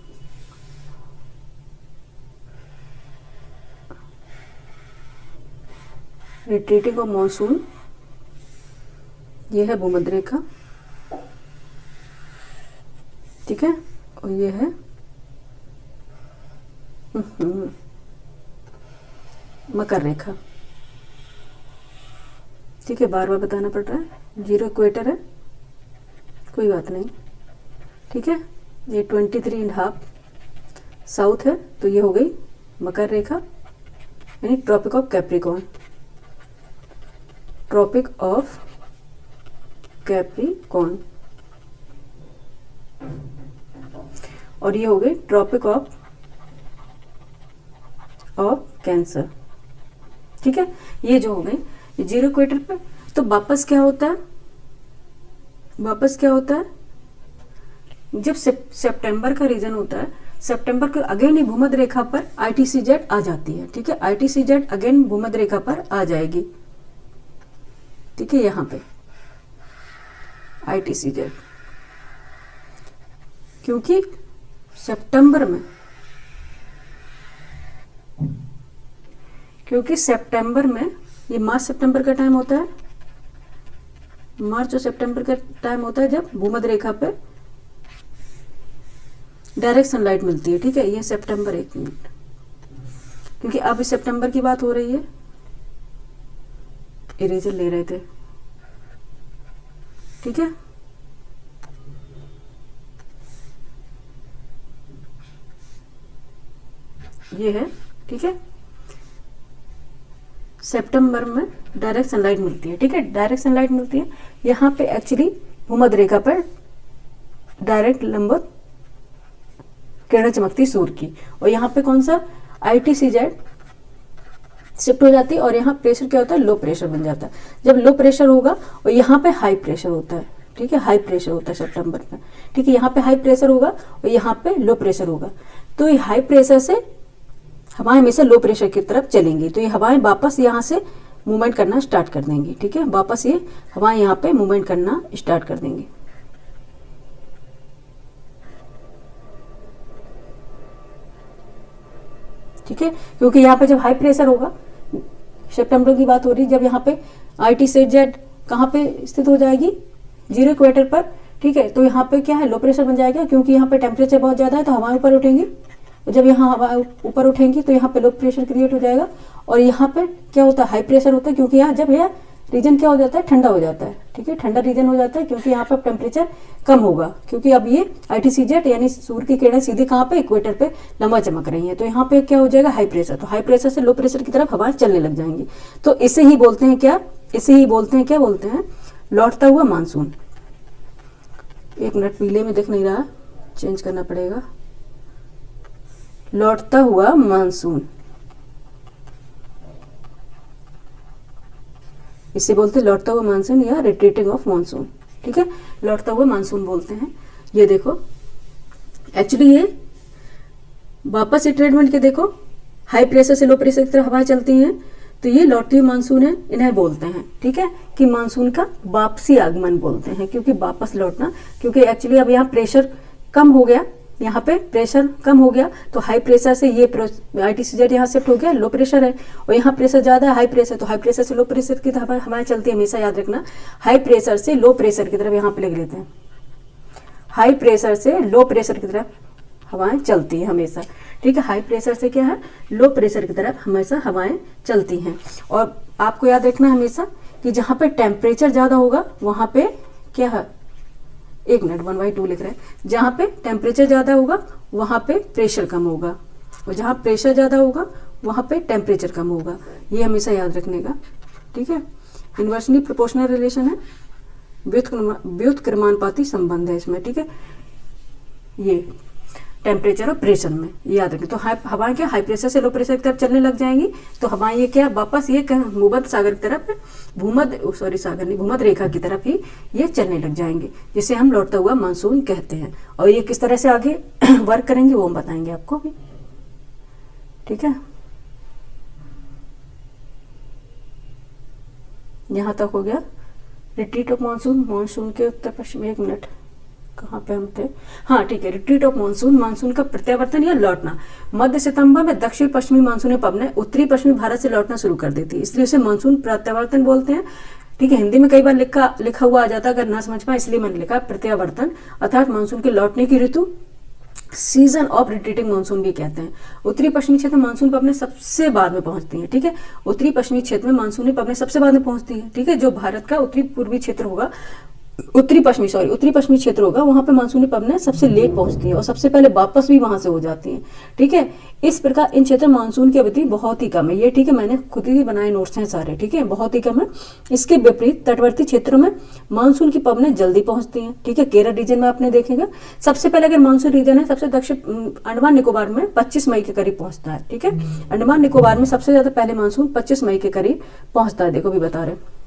रिट्रीटिंग ऑफ मॉनसून, ये है भूमध्य रेखा, ठीक है, और ये है मकर रेखा। ठीक है, बार बार बताना पड़ रहा है, 0 इक्वेटर है, कोई बात नहीं। ठीक है, ये 23.5 साउथ है, तो ये हो गई मकर रेखा, यानी tropic of capricorn, tropic of capricorn. और ये हो गई ट्रॉपिक ऑफ कैंसर। ठीक है, ये जो हो गई 0 इक्वेटर पे, तो वापस क्या होता है, वापस क्या होता है, जब सितंबर का रीजन होता है, सितंबर के अगेन ही भूमध्य रेखा पर ITCZ आ जाती है। ठीक है, ITCZ अगेन भूमध्य रेखा पर आ जाएगी। ठीक है, यहाँ पे ITCZ, क्योंकि सितंबर में, क्योंकि सितंबर में ये मार्च सितंबर का टाइम होता है, मार्च और सितंबर का टाइम होता है जब भूमध्य रेखा पे डायरेक्ट सनलाइट मिलती है। ठीक है, ये सितंबर, 1 मिनट, क्योंकि अब सितंबर की बात हो रही है, इरेजर ले रहे थे। ठीक है, ये है। ठीक है, सितंबर में डायरेक्ट सनलाइट मिलती है। ठीक है, डायरेक्ट सनलाइट मिलती है, यहाँ पे एक्चुअली भूमध्य रेखा पर डायरेक्ट लंबवत किरणें चमकती सूर्य की, और यहाँ पे कौन सा ITCZ शिफ्ट हो जाती है, और यहाँ प्रेशर क्या होता है, लो प्रेशर बन जाता है। जब लो प्रेशर होगा और यहाँ पे हाई प्रेशर होता है। ठीक है, हाई प्रेशर होता है सितंबर में। ठीक है, यहाँ पे हाई प्रेशर होगा और यहाँ पे लो प्रेशर होगा, तो ये हाई प्रेशर से हवाएं हमेशा लो प्रेशर की तरफ चलेंगी, तो ये हवाएं वापस यहाँ से मूवमेंट करना स्टार्ट कर देंगी। ठीक है, वापस ये हवाएं यहाँ पे मूवमेंट करना स्टार्ट कर देंगी। ठीक है, क्योंकि यहाँ पे जब हाई प्रेशर होगा, सितंबर की बात हो रही, जब यहाँ पे ITCZ कहाँ पे स्थित हो जाएगी, 0 इक्वेटर पर। ठीक है, तो यहाँ पे क्या है, लो प्रेशर बन जाएगा, क्योंकि यहाँ पे टेम्परेचर बहुत ज़्यादा है, तो हवाएं ऊपर उठेंगी, और जब यहाँ हवा ऊपर उठेंगी तो यहाँ पे लो प्रेशर क्रिएट हो जाएगा, और यहाँ पे क्या होता है, हाई प्रेशर होता है, क्योंकि यहाँ जब यह रीजन क्या हो जाता है, ठंडा हो जाता है। ठीक है, ठंडा रीजन हो जाता है, क्योंकि यहाँ पे टेम्परेचर कम होगा, क्योंकि अब ये ITCZ यानी सूर्य की किरणें सीधे कहाँ पे, इक्वेटर पे लंबा चमक रही है, तो यहाँ पे क्या हो जाएगा, हाई प्रेशर, तो हाई प्रेशर से लो प्रेशर की तरफ हवाएं चलने लग जाएंगी। तो इसे ही बोलते हैं क्या, इसे ही बोलते हैं, क्या बोलते हैं, लौटता हुआ मानसून। 1 मिनट, पीले में दिख नहीं रहा, चेंज करना पड़ेगा, लौटता हुआ मानसून, इसे बोलते हैं लौटता हुआ मानसून या रिट्रीटिंग ऑफ मानसून। ठीक है, लौटता हुआ मानसून बोलते हैं। ये देखो, एक्चुअली ये वापस रिट्रीटमेंट के देखो, हाई प्रेशर से लो प्रेशर की तरफ हवाएं चलती हैं, तो ये लौटती हुई मानसून है, इन्हें बोलते हैं। ठीक है, कि मानसून का वापसी आगमन बोलते हैं, क्योंकि वापस लौटना, क्योंकि एक्चुअली अब यहाँ प्रेशर कम हो गया, यहाँ पे प्रेशर कम हो गया, तो हाई प्रेशर से ये ITCZ यहाँ शिफ्ट हो गया, लो प्रेशर है, और यहाँ प्रेशर ज़्यादा है, हाई प्रेशर, तो हाई प्रेशर से लो प्रेशर की तरफ हवाएं चलती है। हमेशा याद रखना, हाई प्रेशर से लो प्रेशर की तरफ, यहाँ पे लिख लेते हैं, हाई प्रेशर से लो प्रेशर की तरफ हवाएं चलती हैं हमेशा। ठीक है, हाई प्रेशर से क्या है, लो प्रेशर की तरफ हमेशा हवाएं चलती हैं। और आपको याद रखना हमेशा कि जहाँ पे टेम्परेचर ज़्यादा होगा वहाँ पे क्या है, 1 मिनट, 1/2 लिख रहे हैं, जहाँ पे टेम्परेचर ज़्यादा होगा वहाँ पे प्रेशर कम होगा, और जहाँ प्रेशर ज़्यादा होगा वहाँ पे टेम्परेचर कम होगा, ये हमेशा याद रखने का। ठीक है, इन्वर्सली प्रोपोर्शनल रिलेशन है, व्युत्क्रमानुपाती संबंध है इसमें। ठीक है, ये टेम्परेचर और प्रेशर में, ये याद रखें। तो हवाएं क्या हाई प्रेशर से लो प्रेशर की तरफ चलने लग जाएंगी, तो हवाएं ये क्या वापस ये भूमध्य सागर की तरफ, सागर नहीं, भूमध्य रेखा की तरफ ही ये चलने लग जाएंगे, जिसे हम लौटता हुआ मानसून कहते हैं। और ये किस तरह से आगे वर्क करेंगे वो हम बताएंगे आपको भी, ठीक है। यहाँ तक हो गया रिट्रीट ऑफ मानसून, मानसून के उत्तर पश्चिम। एक मिनट, कहाँ पे हम थे? हाँ ठीक है, रिट्रीट ऑफ मानसून, मानसून का प्रत्यावर्तन या लौटना। मध्य सितंबर में दक्षिण पश्चिमी मानसूनी पवनें उत्तरी पश्चिमी भारत से लौटना शुरू कर देती है, इसलिए उसे मानसून प्रत्यावर्तन बोलते हैं, ठीक है। हिंदी में कई बार लिखा हुआ आ जाता है, अगर ना समझ पाए इसलिए मैंने लिखा प्रत्यावर्तन, अर्थात मानसून के लौटने की ऋतु, सीजन ऑफ रिट्रीटिंग मानसून भी कहते हैं। उत्तरी पश्चिमी क्षेत्र में मानसून पवनें सबसे बाद में पहुंचती हैं, ठीक है। उत्तरी पश्चिमी क्षेत्र में मानसूनी पवनें सबसे बाद में पहुंचती हैं, ठीक है। जो भारत का उत्तरी पूर्वी क्षेत्र होगा, उत्तरी पश्चिमी क्षेत्र होगा, वहां पे मानसूनी पवनें सबसे लेट पहुंचती हैं और सबसे पहले वापस भी वहां से हो जाती हैं, ठीक है। इस प्रकार इन क्षेत्र मानसून की अवधि बहुत ही कम है, ये ठीक है, मैंने खुद ही बनाए नोट्स हैं सारे, ठीक है, बहुत ही कम है। इसके विपरीत तटवर्ती क्षेत्रों में मानसून की पवनें जल्दी पहुंचती हैं, ठीक है। केरल रीजन में आपने देखेगा सबसे पहले, अगर मानसून रीजन है सबसे दक्षिण अंडमान निकोबार में 25 मई के करीब पहुंचता है, ठीक है। अंडमान निकोबार में सबसे ज्यादा पहले मानसून 25 मई के करीब पहुंचता है, देखो भी बता रहे।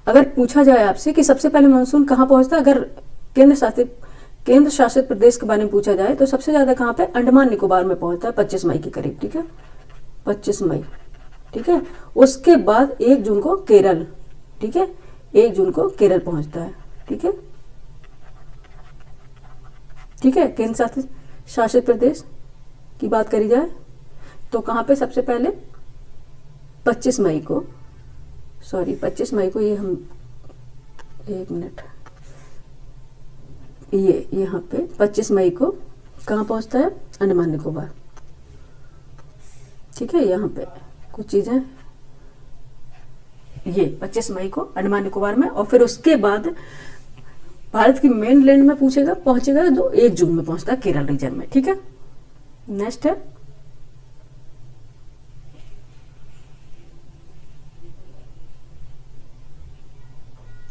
अगर पूछा जाए आपसे कि सबसे पहले मानसून कहाँ पहुंचता है, अगर केंद्र शासित प्रदेश के बारे में पूछा जाए तो सबसे ज्यादा कहाँ पे, अंडमान निकोबार में पहुंचता है 25 मई के करीब, ठीक है, 25 मई, ठीक है। उसके बाद 1 जून को केरल, ठीक है, 1 जून को केरल पहुंचता है, ठीक है, ठीक है। केंद्र शासित प्रदेश की बात करी जाए तो कहाँ पे सबसे पहले 25 मई को, सॉरी 25 मई को, ये हम, एक मिनट, ये यहाँ पे 25 मई को कहाँ पहुंचता है, अंडमान निकोबार, ठीक है। यहाँ पे कुछ चीजें, ये 25 मई को अंडमान निकोबार में, और फिर उसके बाद भारत की मेन लैंड में पहुंचेगा जो 1 जून में पहुंचता है केरल रीजन में, ठीक है। नेक्स्ट है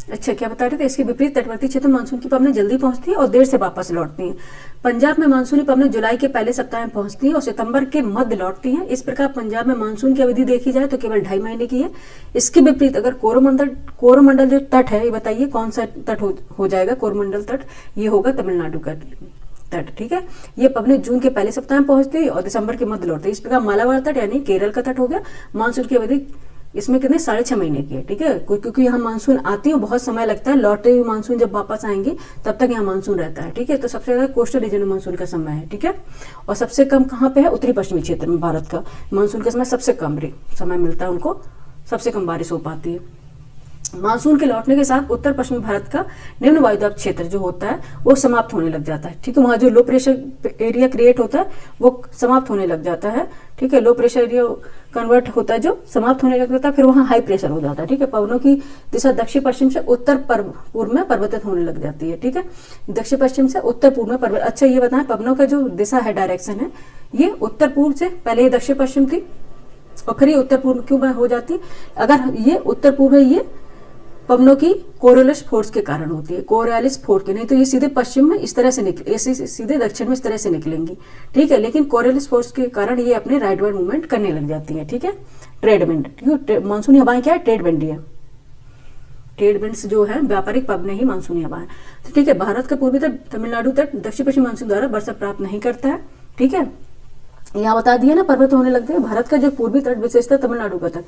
अच्छा, क्या बता रहे थे, इसके विपरीत तटवर्ती क्षेत्र में मानसून की पवनें जल्दी पहुंचती है और देर से वापस लौटती हैं। पंजाब में मानसूनी पवनें जुलाई के पहले सप्ताह में पहुंचती हैं और सितंबर के मध्य लौटती हैं। इस प्रकार पंजाब में मानसून की अवधि देखी जाए तो केवल 2.5 महीने की है। इसके विपरीत अगर कोरोमंडल जो तट है, ये बताइए कौन सा तट हो जाएगा, कोरोमंडल तट, ये होगा तमिलनाडु का तट, ठीक है। ये पवनें जून के पहले सप्ताह में पहुंचती है और दिसंबर के मध्य लौटती है। इस प्रकार मालाबार तट यानी केरल का तट हो गया, मानसून की अवधि इसमें कितने 6.5 महीने की है, ठीक है। क्योंकि यहाँ मानसून आती है बहुत समय लगता है, लौटे हुए मानसून जब वापस आएंगे तब तक यहाँ मानसून रहता है, ठीक है। तो सबसे ज्यादा कोस्टल रीजन में मानसून का समय है, ठीक है। और सबसे कम कहाँ पे है, उत्तरी पश्चिमी क्षेत्र में भारत का मानसून का समय सबसे कम समय मिलता है उनको, सबसे कम बारिश हो पाती है। मानसून के लौटने के साथ उत्तर पश्चिमी भारत का निम्न वायुदाब क्षेत्र जो होता है वो समाप्त होने लग जाता है, ठीक है। वहां जो लो प्रेशर एरिया क्रिएट होता है वो समाप्त होने लग जाता है, ठीक है। लो प्रेशर एरिया कन्वर्ट होता है जो समाप्त होने लग जाता है, फिर वहां हाई प्रेशर हो जाता है, ठीक है। पवनों की दिशा दक्षिण पश्चिम से उत्तर पूर्व में परिवर्तित होने लग जाती है, ठीक है। दक्षिण पश्चिम से उत्तर पूर्व में परिवर्तित। अच्छा ये बताएं, पवनों का जो दिशा है, डायरेक्शन है, ये उत्तर पूर्व से पहले ये दक्षिण पश्चिम थी और फिर ये उत्तर पूर्व क्यों हो जाती है? अगर ये उत्तर पूर्व है, ये पवनों की कोरियोलिस फोर्स के कारण होती है, कोरियोलिस फोर्स के, नहीं तो ये सीधे पश्चिम में इस तरह से निकले, सीधे दक्षिण में इस तरह से निकलेंगी, ठीक है। लेकिन कोरियोलिस फोर्स के कारण ये अपने राइटवर्ड मूवमेंट करने लग जाती है, ठीक है। ट्रेड विंड, मानसूनी हवाएं क्या है, ट्रेड विंड है। ट्रेड विंड्स जो है व्यापारिक पवनें ही मानसूनी हवाएं, तो ठीक है। भारत का पूर्वी तट तमिलनाडु तट दक्षिण पश्चिमी मानसून द्वारा वर्षा प्राप्त नहीं करता है, ठीक है। यहाँ बता दिया ना, पर्वत होने लगते हैं। भारत का जो पूर्वी तट विशेषता तमिलनाडु का तट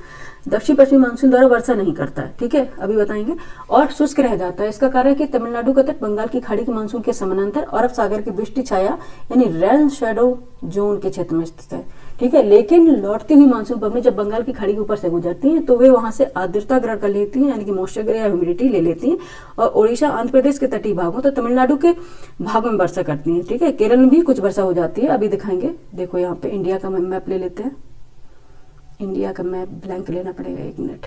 दक्षिण पश्चिमी मानसून द्वारा वर्षा नहीं करता है, ठीक है, अभी बताएंगे। और शुष्क रह जाता है, इसका कारण है कि तमिलनाडु का तट बंगाल की खाड़ी के मानसून के समानांतर अरब सागर की वृष्टि छाया यानी रेन शेडो जोन के क्षेत्र में स्थित है, ठीक है। लेकिन लौटती हुई मानसून पवनें जब बंगाल की खाड़ी के ऊपर से गुजरती हैं तो वे वहां से आर्द्रता ग्रहण कर लेती हैं, यानी कि मॉइस्चर या ह्यूमिडिटी ले लेती हैं और ओडिशा आंध्र प्रदेश के तटीय भागों तो तमिलनाडु के भागों में वर्षा करती हैं, ठीक है। केरल में भी कुछ वर्षा हो जाती है, अभी दिखाएंगे। देखो यहाँ पे इंडिया का मैप ले लेते हैं, इंडिया का मैप ब्लैंक लेना पड़ेगा, 1 मिनट,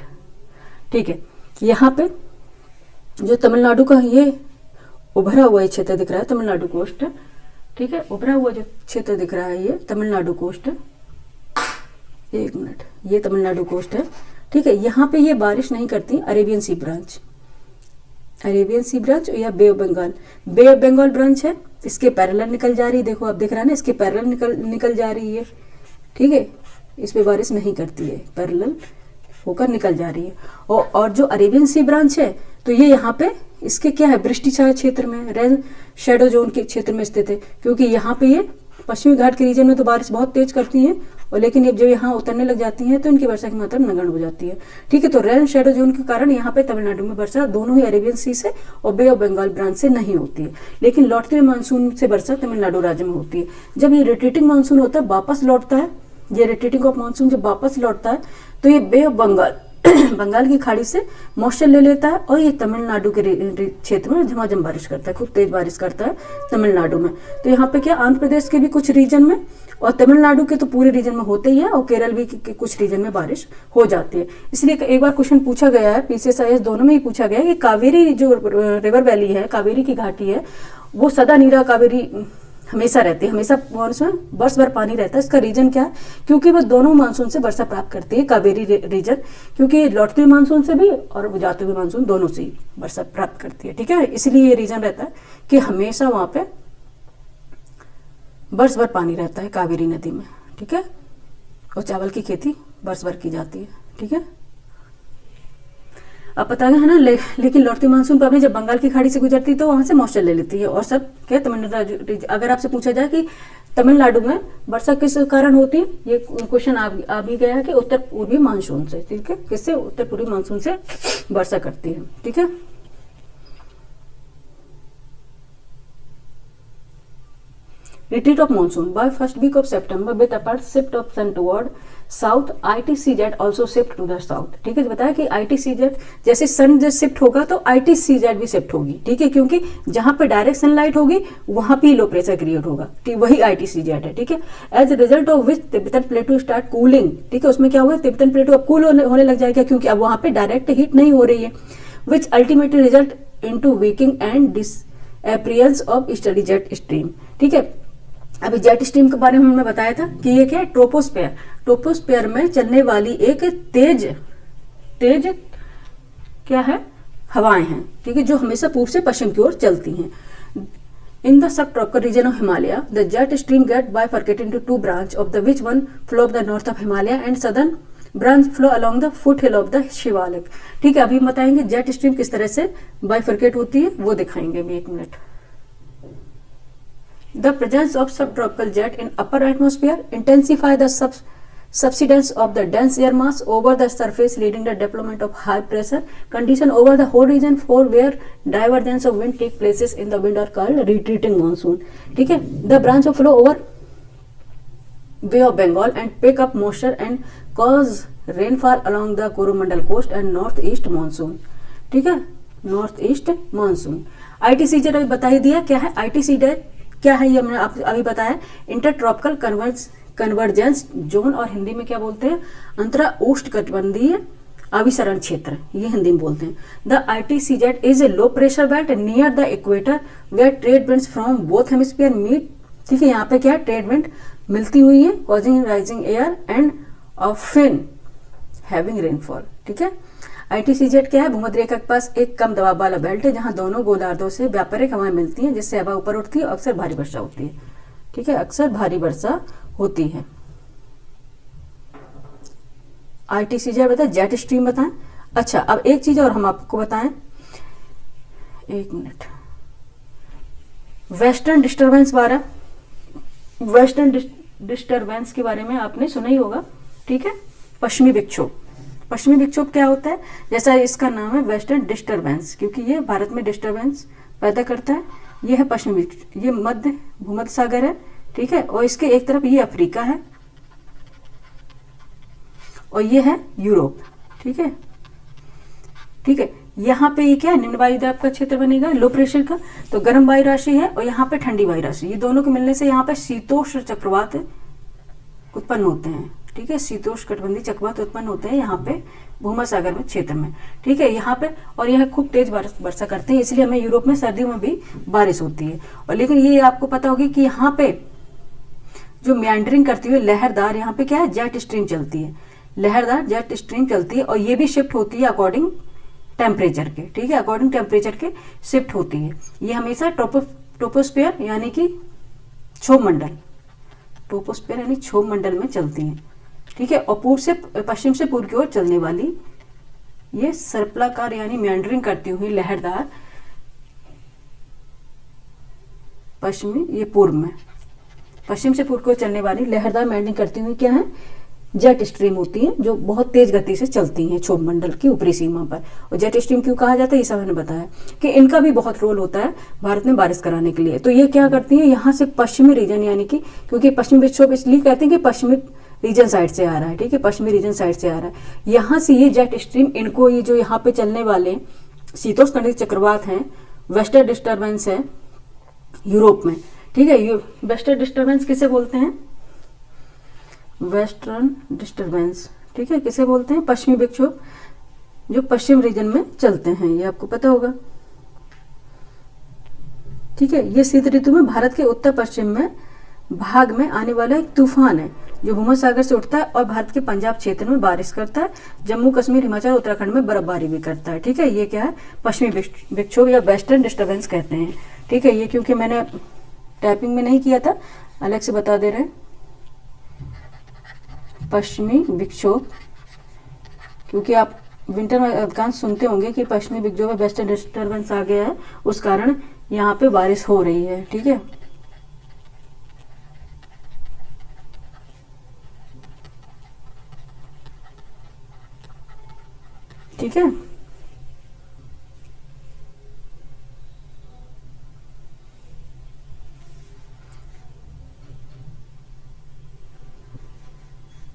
ठीक है। यहाँ पे जो तमिलनाडु का ये उभरा हुआ क्षेत्र दिख रहा है, तमिलनाडु कोस्ट, ठीक है। उभरा हुआ जो क्षेत्र दिख रहा है ये तमिलनाडु कोस्ट है, 1 मिनट, ये तमिलनाडु कोस्ट है, ठीक है। यहाँ पे ये बारिश नहीं करती, Arabian sea branch, Arabian sea branch या bay of Bengal. Bay of Bengal branch है, इसके पैरेलल निकल जा रही है, देखो आप दिख रहा है ना, इसके पैरेलल निकल जा रही है, ठीक है, इस पे बारिश नहीं करती है, पैरेलल होकर निकल जा रही है। और जो अरेबियन सी ब्रांच है तो ये यहाँ पे इसके क्या है, वृष्टि छाया क्षेत्र में, रेन शेडो जोन के क्षेत्र में स्थित है, क्योंकि यहाँ पे ये पश्चिमी घाट के रीजन में तो बारिश बहुत तेज करती हैं, और लेकिन जब यहाँ उतरने लग जाती हैं तो इनकी वर्षा की मात्रा नगण्य हो जाती है, ठीक है। तो रेन शेडो जोन के कारण यहाँ पे तमिलनाडु में वर्षा दोनों ही अरेबियन सी से और बे ऑफ बंगाल ब्रांच से नहीं होती है, लेकिन लौटते हुए मानसून से वर्षा तमिलनाडु राज्य में होती है। जब ये रिट्रीटिंग मानसून होता है, वापस लौटता है, ये रिट्रीटिंग ऑफ मानसून जब वापस लौटता है तो ये बे ऑफ बंगाल बंगाल की खाड़ी से मॉइस्चर ले लेता है और ये तमिलनाडु के क्षेत्र में झमाझम बारिश करता है, खूब तेज बारिश करता है तमिलनाडु में। तो यहाँ पे क्या आंध्र प्रदेश के भी कुछ रीजन में और तमिलनाडु के तो पूरे रीजन में होते ही है, और केरल भी के कुछ रीजन में बारिश हो जाती है। इसलिए एक बार क्वेश्चन पूछा गया है, PCSIS दोनों में ही पूछा गया है कि कावेरी जो रिवर वैली है, कावेरी की घाटी है, वो सदा नीरा कावेरी हमेशा रहती है, हमेशा उसमें वर्ष भर पानी रहता है। इसका रीजन क्या है, क्योंकि वो दोनों मानसून से वर्षा प्राप्त करती है कावेरी रीजन, क्योंकि लौटते हुए मानसून से भी और जाते हुए मानसून दोनों से ही वर्षा प्राप्त करती है, ठीक है। इसलिए ये रीजन रहता है कि हमेशा वहां पे वर्ष भर पानी रहता है कावेरी नदी में, ठीक है, और चावल की खेती वर्ष भर की जाती है, ठीक है। अब पता है ना, लेकिन लौटती मानसून पानी जब बंगाल की खाड़ी से गुजरती है तो वहां से मॉइस्चर ले लेती है, और सब क्या तमिलनाडु। अगर आपसे पूछा जाए कि तमिलनाडु में वर्षा किस कारण होती है, ये क्वेश्चन आ भी गया है कि उत्तर पूर्वी मानसून से, ठीक है, किससे, उत्तर पूर्वी मानसून से वर्षा करती है, ठीक है। Retreat of monsoon by first week of September with apart shift of sun toward south, ITCZ also shift to the south, ठीक है। बताया कि ITCZ जैसे सन जब शिफ्ट होगा तो ITCZ भी शिफ्ट होगी, ठीक है, क्योंकि जहां पे डायरेक्ट सनलाइट होगी वहां पे लो प्रेशर क्रिएट होगा, वही ITCZ है, ठीक है। As a result of which Tibetan plateau start cooling, ठीक है, उसमें क्या होगा, तिब्बतन प्लेटू अब कूल होने लग जाएगा, क्योंकि अब वहां पे डायरेक्ट हीट नहीं हो रही है, which ultimately result into weakening and disappearance of easterly jet stream, ठीक है। अभी जेट स्ट्रीम के बारे में हमने बताया था कि ये क्या है, ट्रोपोस्फेयर में चलने वाली एक तेज क्या है, हवाएं हैं, ठीक है, जो हमेशा पूर्व से पश्चिम की ओर चलती हैं। In the sub tropical region of Himalaya the jet stream get bifurcated into two branch of the which one flow of the north of Himalaya and southern branch flow along the foot hill of the Shivalik, ठीक है। अभी हम बताएंगे jet stream किस तरह से bifurcate होती है, वो दिखाएंगे अभी, एक minute. The presence of subtropical jet in upper atmosphere intensify the subsidence of the dense air mass over the surface, leading to development of high pressure condition over the whole region, for where divergence of wind take places in the wind are called retreating monsoon, ठीक है। The branch of flow over Bay of Bengal and pick up moisture and cause rainfall along the Coromandel coast and northeast monsoon, ठीक है, north east monsoon. ITCZ अभी बता ही दिया क्या है, ITCZ क्या है, ये हमने अभी बताया, इंटरट्रॉपिकल कन्वर्जेंस जोन, और हिंदी में क्या बोलते हैं, अंतरा उष्णकटिबंधीय अभिसरण क्षेत्र, ये हिंदी में बोलते हैं। The ITCZ is a low pressure belt near the equator where trade winds from both hemisphere meet, ठीक है। यहाँ पे क्या है, ट्रेड विंड मिलती हुई है, causing rising air and often having rainfall, ठीक है। ITCZ क्या है, भूमध्य रेखा के पास एक कम दबाव वाला बेल्ट है जहां दोनों गोलार्धों से व्यापारिक हवाएं मिलती हैं, जिससे हवा ऊपर उठती है और अक्सर भारी वर्षा होती है, ठीक है, अक्सर भारी वर्षा होती है। ITCZ बताए, जेट स्ट्रीम बताएं। अच्छा, अब एक चीज और हम आपको बताएं, एक मिनट, वेस्टर्न डिस्टर्बेंस के बारे में आपने सुना ही होगा, ठीक है। पश्चिमी विक्षोभ क्या होता है, जैसा इसका नाम है वेस्टर्न डिस्टर्बेंस, क्योंकि ये भारत में डिस्टर्बेंस पैदा करता है। ये है पश्चिमी, ये मध्य भूमध्य सागर है, ठीक है, और इसके एक तरफ ये अफ्रीका है और ये है यूरोप, ठीक है, ठीक है। यहाँ पे ये क्या है, निम्न वायुदाब का क्षेत्र बनेगा, लो प्रेशर का, तो गर्म वायु राशि है, और यहाँ पे ठंडी वायु राशि, ये दोनों के मिलने से यहाँ पे शीतोष्ण चक्रवात उत्पन्न होते हैं, ठीक है, शीतोष्ण कटिबंधीय चक्रवात उत्पन्न होते हैं यहाँ पे भूमध्य सागर में क्षेत्र में, ठीक है, यहाँ पे, और यह खूब तेज वर्षा करते हैं, इसलिए हमें यूरोप में सर्दियों में भी बारिश होती है। और लेकिन ये आपको पता होगी कि यहाँ पे जो मेंडरिंग करती हुई लहरदार, यहाँ पे क्या है, जेट स्ट्रीम चलती है, लहरदार जेट स्ट्रीम चलती है, और ये भी शिफ्ट होती है अकॉर्डिंग टेम्परेचर के, ठीक है, अकॉर्डिंग टेम्परेचर के शिफ्ट होती है। ये हमेशा ट्रोपोस्फीयर यानी कि क्षोभ मंडल, ट्रोपोस्फीयर यानी क्षोभ मंडल में चलती हैं, ठीक है। और पूर्व से पश्चिम से पूर्व की ओर चलने वाली ये सर्पलाकार यानी मेंडरिंग करती हुई लहरदार पश्चिमी, ये पूर्व में पश्चिम से पूर्व की ओर चलने वाली लहरदार मेंडरिंग करती हुई क्या है, जेट स्ट्रीम होती है, जो बहुत तेज गति से चलती हैं क्षोभ मंडल की ऊपरी सीमा पर। और जेट स्ट्रीम क्यों कहा जाता है, ये सब मैंने बताया कि इनका भी बहुत रोल होता है भारत में बारिश कराने के लिए। तो ये क्या करती है, यहाँ से पश्चिमी रीजन यानी कि, क्योंकि पश्चिमी विक्षोभ इसलिए कहते हैं कि पश्चिमी रीजन साइड से आ रहा है, ठीक है, पश्चिमी रीजन साइड से आ रहा है। यहाँ से ये जेट स्ट्रीम इनको, ये जो यहाँ पे चलने वाले शीतोष्णकटिबंधीय चक्रवात हैं, वेस्टर्न डिस्टर्बेंस है यूरोप में, ठीक है। वेस्टर्न डिस्टर्बेंस किसे बोलते हैं, वेस्टर्न डिस्टर्बेंस, ठीक है, किसे बोलते हैं, पश्चिमी विक्षोभ जो पश्चिम रीजन में चलते हैं, ये आपको पता होगा, ठीक है। ये शीत ऋतु में भारत के उत्तर पश्चिम में भाग में आने वाला एक तूफान है जो भूमध्य से उठता है और भारत के पंजाब क्षेत्र में बारिश करता है, जम्मू कश्मीर, हिमाचल, उत्तराखंड में बर्फबारी भी करता है, ठीक है। ये क्या है, पश्चिमी विक्षोभ या वेस्टर्न डिस्टर्बेंस कहते हैं, ठीक है। ये क्योंकि मैंने टाइपिंग में नहीं किया था, अलग से बता दे रहे हैं, पश्चिमी विक्षोभ, क्योंकि आप विंटर में अधिकांश सुनते होंगे कि पश्चिमी विक्षोभ में वेस्टर्न डिस्टर्बेंस आ गया है, उस कारण यहाँ पे बारिश हो रही है, ठीक है। ठीक है,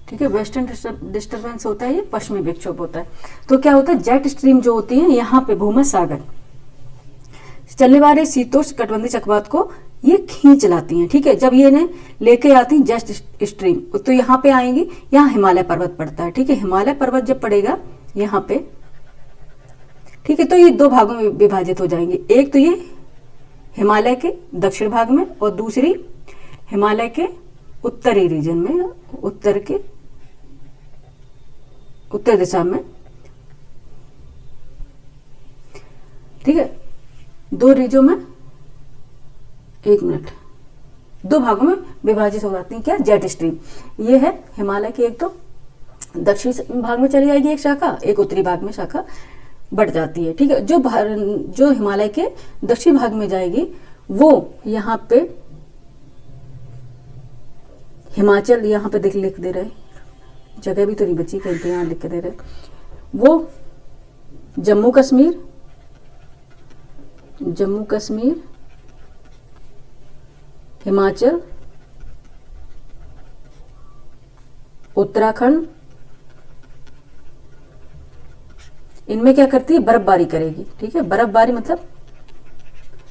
ठीक है, वेस्टर्न डिस्टर्बेंस होता है, ये पश्चिमी विक्षोभ होता है। तो क्या होता है, जेट स्ट्रीम जो होती है यहाँ पे भूमध्य सागर चलने वाले शीतोष्ण कटिबंधीय चक्रवात को ये खींच लाती हैं, ठीक है। जब ये ने लेके आती हैं जेट स्ट्रीम, तो यहाँ पे आएंगी, यहाँ हिमालय पर्वत पड़ता है, ठीक है। हिमालय पर्वत जब पड़ेगा यहाँ पे, ठीक है, तो ये दो भागों में विभाजित हो जाएंगे, एक तो ये हिमालय के दक्षिण भाग में और दूसरी हिमालय के उत्तरी रीजन में, उत्तर दिशा में, ठीक है। दो रीजों में, एक मिनट, दो भागों में विभाजित हो जाती है क्या, जेट स्ट्रीम। ये है हिमालय की, एक तो दक्षिणी भाग में चली जाएगी एक शाखा, एक उत्तरी भाग में शाखा बढ़ जाती है, ठीक है। जो हिमालय के दक्षिण भाग में जाएगी वो यहाँ पे हिमाचल, यहाँ पे लिख दे रहे, जगह भी तो नहीं बची कहीं पे, यहाँ लिख के दे रहे, वो जम्मू कश्मीर, हिमाचल, उत्तराखंड, इनमें क्या करती है, बर्फबारी करेगी, ठीक है। बर्फबारी मतलब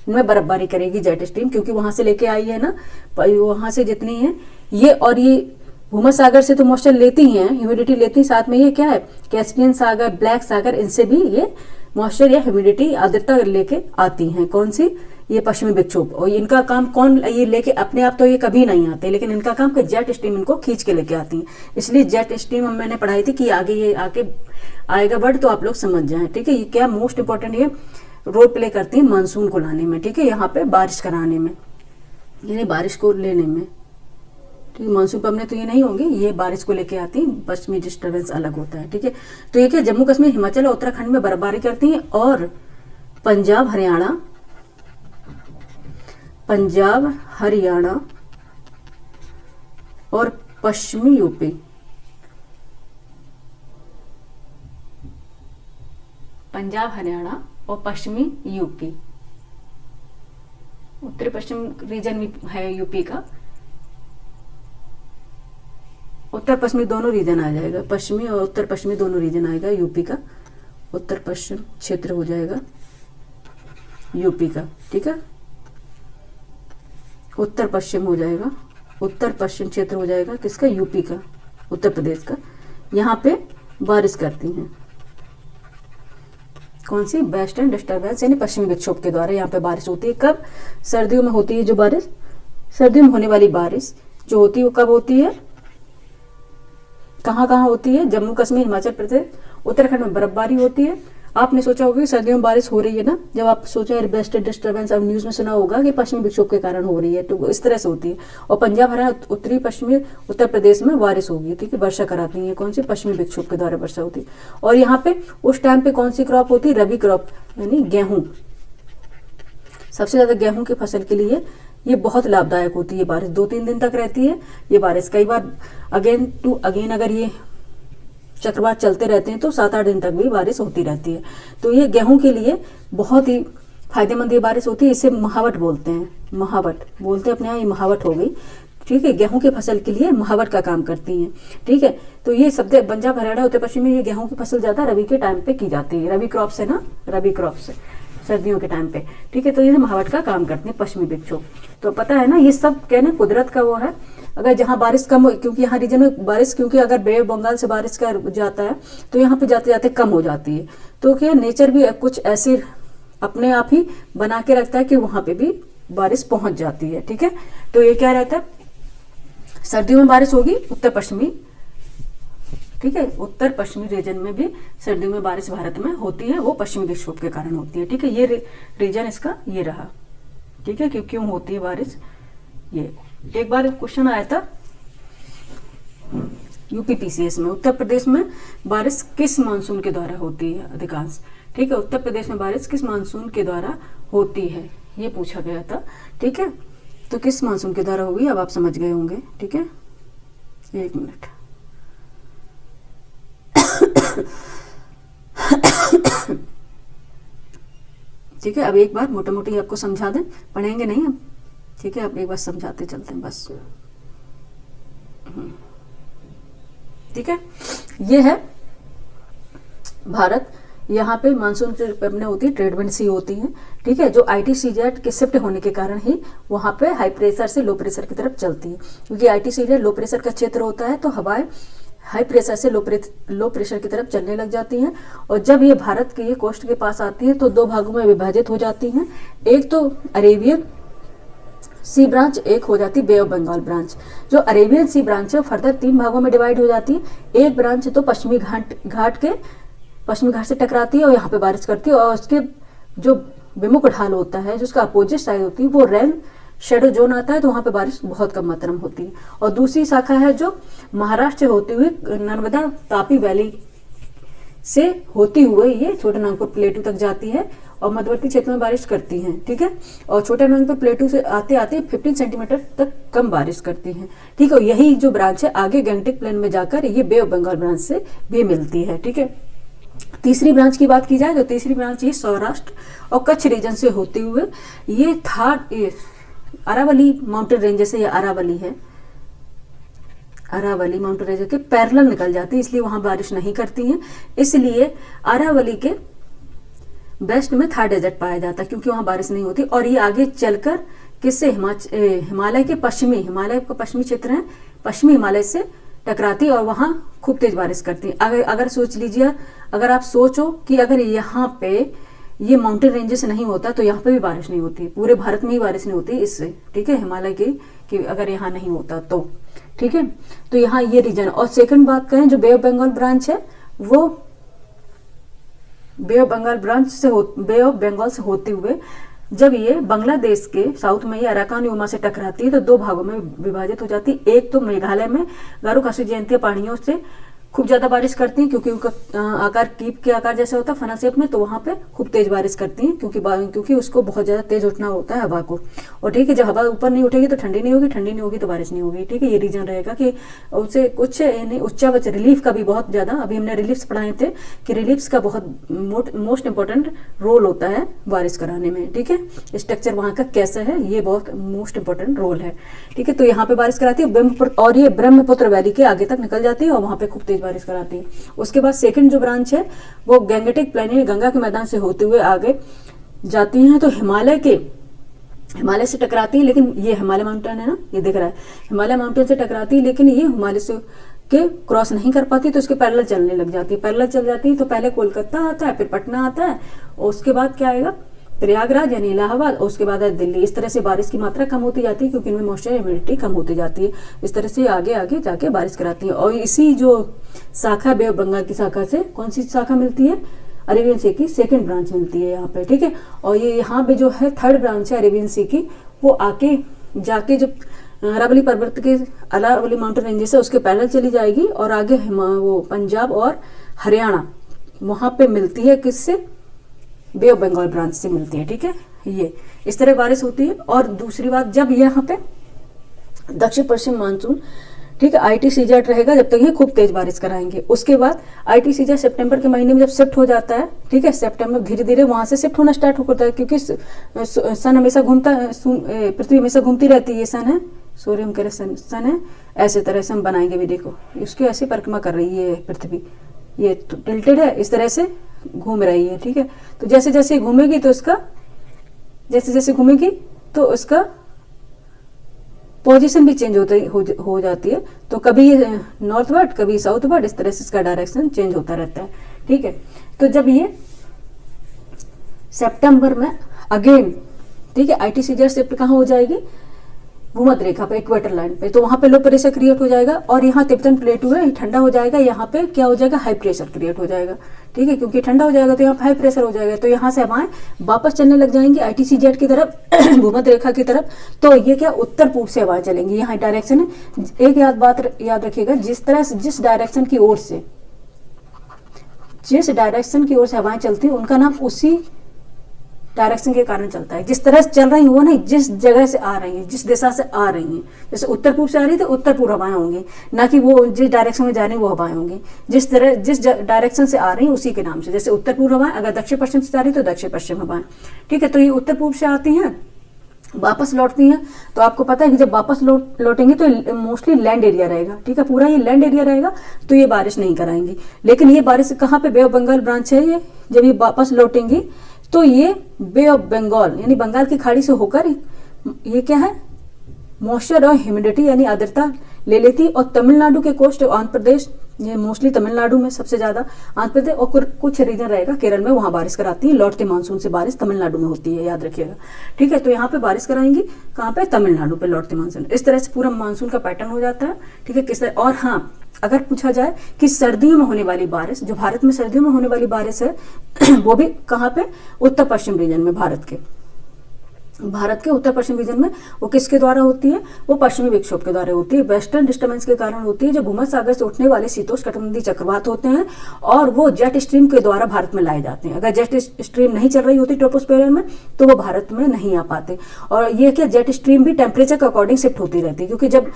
इनमें बर्फबारी करेगी जेट स्ट्रीम, क्योंकि वहां से लेके आई है ना, वहां से जितनी है ये, और ये भूमध्य सागर से तो मॉइस्चर लेती हैं, ह्यूमिडिटी लेती हैं, साथ में ये क्या है, कैस्पियन सागर, ब्लैक सागर, इनसे भी ये मॉइस्चर या ह्यूमिडिटी, आर्द्रता लेके आती हैं। कौन सी, ये पश्चिमी विक्षोभ। और इनका काम कौन ये लेके, अपने आप तो ये कभी नहीं आते, लेकिन इनका काम कि जेट स्ट्रीम इनको खींच के लेके आती हैं। इसलिए जेट स्ट्रीम मैंने पढ़ाई थी कि आगे ये आके आएगा वर्ड, तो आप लोग समझ जाएं, ठीक है। ये क्या मोस्ट इंपॉर्टेंट ये रोल प्ले करती है मानसून को लाने में, ठीक है, यहाँ पे बारिश कराने में, यानी बारिश को लेने में, ठीक है। मानसून पर तो ये नहीं होंगे, ये बारिश को लेके आती हैं, पश्चिमी डिस्टर्बेंस अलग होता है, ठीक है। तो ये क्या, जम्मू कश्मीर, हिमाचल और उत्तराखंड में बर्फबारी करती हैं, और पंजाब, हरियाणा और पश्चिमी यूपी, पंजाब, हरियाणा और पश्चिमी यूपी, उत्तर पश्चिम रीजन भी है यूपी का, उत्तर पश्चिमी दोनों रीजन आ जाएगा, पश्चिमी और उत्तर पश्चिमी दोनों रीजन आएगा यूपी का, उत्तर पश्चिम क्षेत्र हो जाएगा यूपी का, ठीक है। उत्तर पश्चिम हो जाएगा, उत्तर पश्चिम क्षेत्र हो जाएगा किसका, यूपी का, उत्तर प्रदेश का। यहाँ पे बारिश करती हैं कौन सी, वेस्टर्न डिस्टर्बेंस यानी पश्चिमी विक्षोभ के द्वारा यहाँ पे बारिश होती है। कब, सर्दियों में होती है जो बारिश, सर्दियों में होने वाली बारिश जो होती है वो कब होती है, कहाँ कहाँ होती है, जम्मू कश्मीर, हिमाचल प्रदेश, उत्तराखंड में बर्फबारी होती है, आपने सोचा होगा कि सर्दियों में बारिश हो रही है ना, जब आप सोचे वेस्टर्न डिस्टर्बेंस, अब न्यूज़ में सुना होगा कि पश्चिमी विक्षोभ के कारण हो रही है, तो इस तरह से होती है। और पंजाब, हरियाणा, उत्तरी पश्चिमी उत्तर प्रदेश में बारिश होगी, ठीक है, वर्षा कराती है। कौन सी? पश्चिमी विक्षोभ के द्वारा वर्षा होती है। और यहाँ पे उस टाइम पे कौन सी क्रॉप होती है? रबी क्रॉप, यानी गेहूं। सबसे ज्यादा गेहूं की फसल के लिए ये बहुत लाभदायक होती है बारिश। 2-3 दिन तक रहती है ये बारिश। कई बार अगेन टू अगेन अगर ये चक्रवात चलते रहते हैं तो 7-8 दिन तक भी बारिश होती रहती है। तो ये गेहूं के लिए बहुत ही फायदेमंद ये बारिश होती है। इसे महावट बोलते हैं, महावट बोलते हैं अपने यहाँ, ये महावट हो गई, ठीक है। गेहूं की फसल के लिए महावट का काम करती हैं, ठीक है। तो ये सब पंजाब, हरियाणा, उत्तर पश्चिम में ये गेहूं की फसल ज्यादा रबी के टाइम पे की जाती है। रबी क्रॉप से ना, रबी क्रॉप से सर्दियों के टाइम पे, ठीक है। तो ये महावट का काम करते हैं पश्चिमी विक्षोभ। तो पता है ना, ये सब कहना कुदरत का वो है। अगर जहाँ बारिश कम, क्योंकि यहाँ रीजन में बारिश, क्योंकि अगर बे ऑफ बंगाल से बारिश का जाता है तो यहाँ पे जाते जाते कम हो जाती है। तो क्या नेचर भी कुछ ऐसे अपने आप ही बना के रखता है कि वहां पे भी बारिश पहुंच जाती है, ठीक है। तो ये क्या रहता है, सर्दियों में बारिश होगी उत्तर पश्चिमी, ठीक है, उत्तर पश्चिमी रीजन में भी सर्दियों में बारिश भारत में होती है, वो पश्चिमी विक्षोभ के कारण होती है, ठीक है। ये रीजन इसका ये रहा, ठीक है, क्यों होती है बारिश। ये एक बार क्वेश्चन आया था यूपीपीसीएस में, उत्तर प्रदेश में बारिश किस मानसून के द्वारा होती है अधिकांश, ठीक है। उत्तर प्रदेश में बारिश किस मानसून के द्वारा होती है, ये पूछा गया था, ठीक है। तो किस मानसून के द्वारा होगी, अब आप समझ गए होंगे, ठीक है। 1 मिनट। ठीक है, अब एक बार मोटा मोटी आपको समझा दें, पढ़ेंगे नहीं हम, ठीक है। अब एक बार समझाते चलते हैं बस, ठीक है। ये है भारत, यहाँ पे मानसून अपने होती है, ट्रेड विंड सी होती है, ठीक है, जो ITCZ के शिफ्ट होने के कारण ही वहाँ पे हाई प्रेशर से लो प्रेशर की तरफ चलती है। क्योंकि ITCZ लो प्रेशर का क्षेत्र होता है, तो हवाएं हाई प्रेशर से लो प्रेशर की तरफ चलने लग जाती हैं। और जब ये भारत के ये कोस्ट के पास आती हैं तो 2 भागों में विभाजित हो जाती हैं। एक तो अरेबियन सी ब्रांच, एक हो जाती बे ऑफ बंगाल ब्रांच। जो अरेबियन सी ब्रांच है फर्दर 3 भागों में डिवाइड हो जाती है। एक ब्रांच तो पश्चिमी घाट से टकराती है और यहाँ पे बारिश करती है, और उसके जो विमुख ढाल होता है, जो उसका अपोजिट साइड होती है, वो रेन शेडो जोन आता है, तो वहां पे बारिश बहुत कम मात्रा में होती है। और दूसरी शाखा है जो महाराष्ट्र से होती हुई नर्मदा तापी वैली से होती हुई ये छोटा नागपुर प्लेटू तक जाती है और मध्यवर्ती क्षेत्र में बारिश करती हैं, ठीक है। और छोटा नागपुर प्लेटू से आते आते 15 सेंटीमीटर तक कम बारिश करती हैं, ठीक है। यही जो ब्रांच है आगे गैंगटॉक प्लेन में जाकर ये बे ऑफ बंगाल ब्रांच से भी मिलती है, ठीक है। तीसरी ब्रांच की बात की जाए तो तीसरी ब्रांच ये सौराष्ट्र और कच्छ रीजन से होते हुए ये अरावली माउंटेन रेंज से, ये अरावली है, अरावली माउंटेन रेंज के पैरेलल निकल जाती है, इसलिए वहां बारिश नहीं करती हैं। इसलिए अरावली के वेस्ट में थार डेजर्ट पाया जाता है, क्योंकि वहां बारिश नहीं होती। और ये आगे चलकर किससे, हिमालय के पश्चिमी, हिमालय का पश्चिमी क्षेत्र है, पश्चिमी हिमालय से टकराती और वहां खूब तेज बारिश करती है। अगर सोच लीजिए, अगर आप सोचो कि अगर यहाँ पे ये माउंटेन रेंजेस नहीं होता तो यहाँ पे भी बारिश नहीं होती, पूरे भारत में ही बारिश नहीं होती इससे, ठीक है, हिमालय की अगर यहाँ नहीं होता तो, ठीक है। तो यहाँ ये रीजन। और सेकंड बात करें, जो बे ऑफ बंगाल ब्रांच है वो बे ऑफ बंगाल से होते हुए जब ये बांग्लादेश के साउथ में ये अराकान यूमा से टकराती है तो 2 भागों में विभाजित हो जाती है। एक तो मेघालय में गारो खासी जयंती पहाड़ियों से खूब ज्यादा बारिश करती हैं, क्योंकि उनका आकार कीप के आकार जैसे होता है फनल शेप में, तो वहां पे खूब तेज बारिश करती हैं, क्योंकि उसको बहुत ज्यादा तेज उठना होता है हवा को। और ठीक है, जब हवा ऊपर नहीं उठेगी तो ठंडी नहीं होगी, ठंडी नहीं होगी तो बारिश नहीं होगी, ठीक है। ये रीजन रहेगा कि उससे कुछ उच्चावच रिलीफ का भी बहुत ज्यादा, अभी हमने रिलीफ्स पढ़ाए थे कि रिलीफ्स का बहुत मोस्ट इंपॉर्टेंट रोल होता है बारिश कराने में, ठीक है। स्ट्रक्चर वहां का कैसा है ये बहुत मोस्ट इंपॉर्टेंट रोल है, ठीक है। तो यहाँ पे बारिश कराती है और ये ब्रह्मपुत्र वैली के आगे तक निकल जाती है और वहां पे खूब तेज बारिश कराती है। उसके बाद सेकंड जो ब्रांच है वो गैंगटिक प्लेन, गंगा के मैदान से होते हुए आगे जाती हैं तो हिमालय से टकराती है, लेकिन ये हिमालय माउंटेन है ना, ये दिख रहा है, हिमालय माउंटेन से टकराती है, लेकिन ये हिमालय से के क्रॉस नहीं कर पाती, तो उसके पैरेलल चलने लग जाती है। पैरेलल चल जाती है तो पहले कोलकाता आता है, फिर पटना आता है, और उसके बाद क्या आएगा, प्रयागराज यानी इलाहाबाद, और उसके बाद है दिल्ली। इस तरह से बारिश की मात्रा कम होती जाती है, क्योंकि इनमें मॉइस्चर ह्यूमिडिटी कम होती जाती है। इस तरह से आगे आगे जाके बारिश कराती है। और इसी जो शाखा बे ऑफ बंगाल की शाखा से कौन सी शाखा मिलती है, अरेबियन सी की सेकंड ब्रांच मिलती है यहाँ पे, ठीक है। और ये यहाँ पे जो है थर्ड ब्रांच है अरेबियन सी की, वो आके जाके जो अरावली पर्वत के अरावली माउंटेन रेंजेस है उसके पैरेलल चली जाएगी और आगे वो पंजाब और हरियाणा वहां पे मिलती है, किससे, बे ऑफ बंगाल ब्रांच से मिलती है, ठीक है। ये इस तरह बारिश होती है। और दूसरी बात, जब यहाँ पे दक्षिण पश्चिम मानसून, ठीक है, ITCZ रहेगा जब तक ये खूब तेज बारिश कराएंगे। उसके बाद ITCZ सितंबर के महीने में जब शिफ्ट हो जाता है, ठीक है, सितंबर धीरे धीरे वहां से शिफ्ट होना स्टार्ट होता है, क्योंकि सन हमेशा घूमता है, पृथ्वी हमेशा घूमती रहती है, सन है, सूर्य हम कह रहे सन है, ऐसे तरह से हम बनाएंगे भी, देखो इसकी ऐसी परिक्रमा कर रही है पृथ्वी, ये टिल्टेड है, इस तरह से घूम रही है, ठीक है। तो जैसे जैसे घूमेगी तो इसका जैसे जैसे घूमेगी तो उसका पोजीशन भी चेंज हो जाती है। तो कभी ये नॉर्थवर्ड, कभी साउथवर्ड, इस तरह से इसका डायरेक्शन चेंज होता रहता है, ठीक है। तो जब ये सितंबर में अगेन, ठीक है, ITCZ शिफ्ट कहाँ हो जाएगी, भूमध्य रेखा पे, इक्वेटर लाइन पे, तो वहां पे लो प्रेशर क्रिएट हो जाएगा और यहाँ तिब्बतन प्लेटू है, ठंडा हो जाएगा, यहाँ पे क्या हो जाएगा, हाई प्रेशर क्रिएट हो जाएगा, ठीक है, क्योंकि ठंडा हो जाएगा तो यहाँ पे हाई प्रेशर हो जाएगा। तो यहाँ से हवाएं वापस चलने लग जाएंगी ITCZ की तरफ, भूमध्य रेखा की तरफ। तो ये क्या, उत्तर पूर्व से हवाएं चलेंगी, यहाँ डायरेक्शन है। एक बात याद रखिएगा, जिस तरह से जिस डायरेक्शन की ओर से हवाएं चलती है उनका नाम उसी डायरेक्शन के कारण चलता है। जिस तरह से चल रही है वो नहीं, जिस जगह से आ रही है, जिस दिशा से आ रही है, जैसे उत्तर पूर्व से आ रही है तो उत्तर पूर्व हवाएं होंगी, ना कि वो जिस डायरेक्शन में जा रही है वो हवाएं होंगी। जिस डायरेक्शन से आ रही है उसी के नाम से, जैसे उत्तर पूर्व हवाएं, अगर दक्षिण पश्चिम से जा रही है तो दक्षिण पश्चिम हवाएं, ठीक है। तो ये उत्तर पूर्व से आती हैं, वापस लौटती हैं। तो आपको पता है कि जब वापस लौटेंगे तो मोस्टली लैंड एरिया रहेगा, ठीक है, पूरा ये लैंड एरिया रहेगा, तो ये बारिश नहीं कराएंगी। लेकिन ये बारिश कहाँ पे, बे ऑफ बंगाल ब्रांच है ये, जब ये वापस लौटेंगी तो ये बे ऑफ बंगाल यानी बंगाल की खाड़ी से होकर ये क्या है, मॉइस्चर और ह्यूमिडिटी यानी आर्द्रता ले लेती है। और तमिलनाडु के कोस्ट, आंध्र प्रदेश, ये मोस्टली तमिलनाडु में सबसे ज्यादा, आंध्र प्रदेश और कुछ रीजन रहेगा केरल में, वहां बारिश कराती है। लौटते मानसून से बारिश तमिलनाडु में होती है, याद रखिएगा, ठीक है। तो यहाँ पे बारिश कराएंगी कहाँ पे, तमिलनाडु पे, लौटते मानसून। इस तरह से पूरा मानसून का पैटर्न हो जाता है, ठीक है, किस तरह। और हाँ, अगर पूछा जाए कि सर्दियों में होने वाली बारिश, जो भारत में सर्दियों में होने वाली बारिश है वो भी कहाँ पे, उत्तर पश्चिम रीजन में, भारत के उत्तर पश्चिम रीजन में। वो किसके द्वारा होती है, वो पश्चिमी विक्षोभ के द्वारा होती है, वेस्टर्न डिस्टर्बेंस के कारण होती है, जो भूमध्य सागर से उठने वाले शीतोष्णकटिबंधीय चक्रवात होते हैं और वो जेट स्ट्रीम के द्वारा भारत में लाए जाते हैं। अगर जेट स्ट्रीम नहीं चल रही होती ट्रोपोस्फेयर में तो वो भारत में नहीं आ पाते। और ये क्या, जेट स्ट्रीम भी टेम्परेचर के अकॉर्डिंग शिफ्ट होती रहती है, क्योंकि जब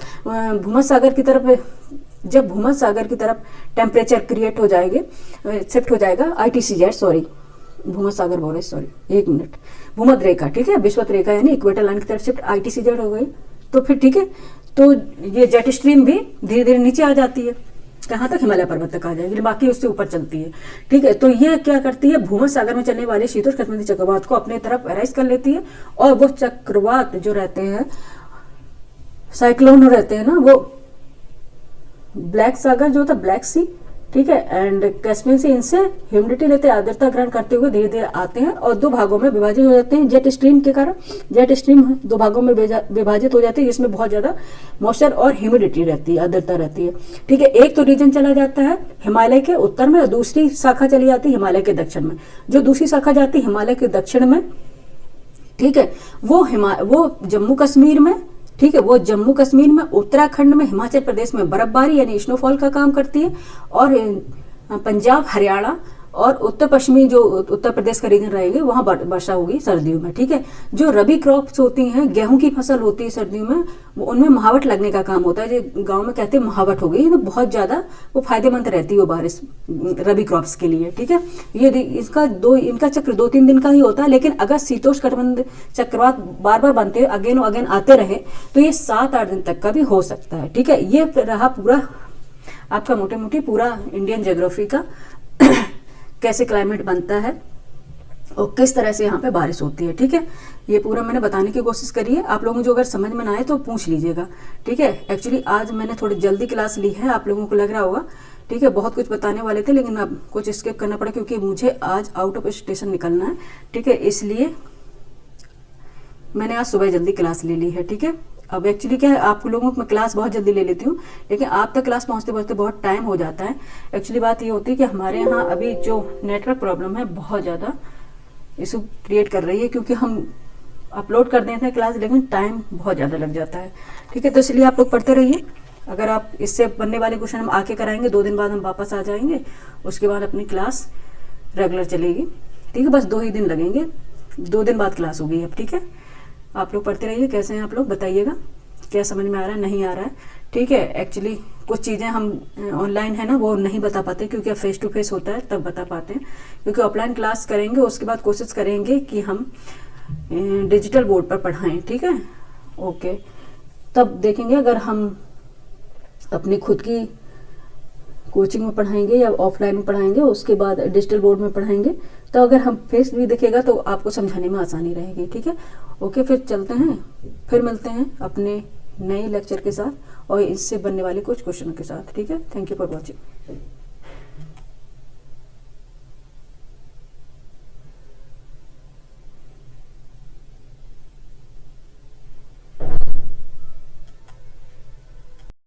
भूमध्य सागर की तरफ टेम्परेचर क्रिएट हो जाएंगे, शिफ्ट हो जाएगा ITCZ, भूमध्य सागर बोल रहे, सॉरी एक मिनट, भूमध्य रेखा, ठीक है, विषुवत रेखा यानी इक्वेटर लाइन की तरफ शिफ्ट ITCZ हो गई, तो फिर ठीक है, तो ये जेट स्ट्रीम भी धीरे धीरे नीचे आ जाती है, कहाँ तक, हिमालय पर्वत तक आ जाएगी, बाकी उससे ऊपर चलती है, ठीक है। तो ये क्या करती है, भूमध्य सागर में चलने वाले शीतोष्णकटिबंधीय चक्रवात को अपने तरफ अराइज कर लेती है। और वो चक्रवात जो रहते हैं, साइक्लोन रहते हैं ना, वो ब्लैक सागर जो होता है, ब्लैक सी, ठीक है, एंड कैस्पियन से इनसे ह्यूमिडिटी लेते हैं, आर्द्रता ग्रहण करते हुए धीरे धीरे आते हैं और दो भागों में विभाजित हो जाते हैं जेट स्ट्रीम के कारण। जेट स्ट्रीम दो भागों में विभाजित हो जाती है, जिसमें बहुत ज्यादा मॉइस्चर और ह्यूमिडिटी रहती है, आर्द्रता रहती है, ठीक है। एक तो रीजन चला जाता है हिमालय के उत्तर में और दूसरी शाखा चली जाती है हिमालय के दक्षिण में। जो दूसरी शाखा जाती है हिमालय के दक्षिण में, ठीक है, वो जम्मू कश्मीर में, ठीक है, वो जम्मू कश्मीर में, उत्तराखंड में, हिमाचल प्रदेश में बर्फबारी यानी स्नोफॉल का काम करती है। और पंजाब, हरियाणा और उत्तर पश्चिमी जो उत्तर प्रदेश का रीजन रहेगी वहां वर्षा होगी सर्दियों में, ठीक है। जो रबी क्रॉप्स होती हैं, गेहूं की फसल होती है सर्दियों में, उनमें महावट लगने का काम होता है, जो गांव में कहते हैं महावट हो गई, तो बहुत ज्यादा वो फायदेमंद रहती है वो बारिश रबी क्रॉप्स के लिए, ठीक है। ये इनका चक्र 2-3 दिन का ही होता है, लेकिन अगर शीतोष्णकटिबंधीय चक्रवात बार बार बनते अगेन और अगेन आते रहे तो ये 7-8 दिन तक का भी हो सकता है, ठीक है। ये रहा पूरा आपका मोटे मोटी पूरा इंडियन ज्योग्राफी का कैसे क्लाइमेट बनता है और किस तरह से यहाँ पे बारिश होती है, ठीक है। ये पूरा मैंने बताने की कोशिश करी है, आप लोगों को जो अगर समझ में ना आए तो पूछ लीजिएगा, ठीक है। एक्चुअली आज मैंने थोड़ी जल्दी क्लास ली है, आप लोगों को लग रहा होगा, ठीक है, बहुत कुछ बताने वाले थे लेकिन अब कुछ स्किप करना पड़ा क्योंकि मुझे आज आउट ऑफ स्टेशन निकलना है, ठीक है, इसलिए मैंने आज सुबह जल्दी क्लास ले ली है, ठीक है। अब एक्चुअली क्या है, आप लोगों को मैं क्लास बहुत जल्दी ले लेती हूँ, लेकिन आप तक क्लास पहुँचते पहुँचते बहुत टाइम हो जाता है। एक्चुअली बात ये होती है कि हमारे यहाँ अभी जो नेटवर्क प्रॉब्लम है बहुत ज़्यादा इशू क्रिएट कर रही है, क्योंकि हम अपलोड कर देते हैं क्लास लेकिन टाइम बहुत ज़्यादा लग जाता है। ठीक है, तो इसलिए आप लोग पढ़ते रहिए। अगर आप इससे बनने वाले क्वेश्चन हम आके कराएंगे, 2 दिन बाद हम वापस आ जाएंगे, उसके बाद अपनी क्लास रेगुलर चलेगी। ठीक है, बस 2 ही दिन लगेंगे, 2 दिन बाद क्लास होगी अब। ठीक है, आप लोग पढ़ते रहिए। कैसे हैं आप लोग बताइएगा, क्या समझ में आ रहा है नहीं आ रहा है। ठीक है, एक्चुअली कुछ चीज़ें हम ऑनलाइन है ना वो नहीं बता पाते, क्योंकि अब फेस टू फेस होता है तब बता पाते हैं, क्योंकि ऑफलाइन क्लास करेंगे उसके बाद कोशिश करेंगे कि हम डिजिटल बोर्ड पर पढ़ाएं। ठीक है, ओके, तब देखेंगे अगर हम अपनी खुद की कोचिंग में पढ़ाएंगे या ऑफलाइन में पढ़ाएंगे, उसके बाद डिजिटल बोर्ड में पढ़ाएंगे, तो अगर हम फेस भी दिखेगा तो आपको समझाने में आसानी रहेगी। ठीक है, ओके, फिर चलते हैं, फिर मिलते हैं अपने नए लेक्चर के साथ और इससे बनने वाले कुछ क्वेश्चन के साथ। ठीक है, थैंक यू फॉर वॉचिंग।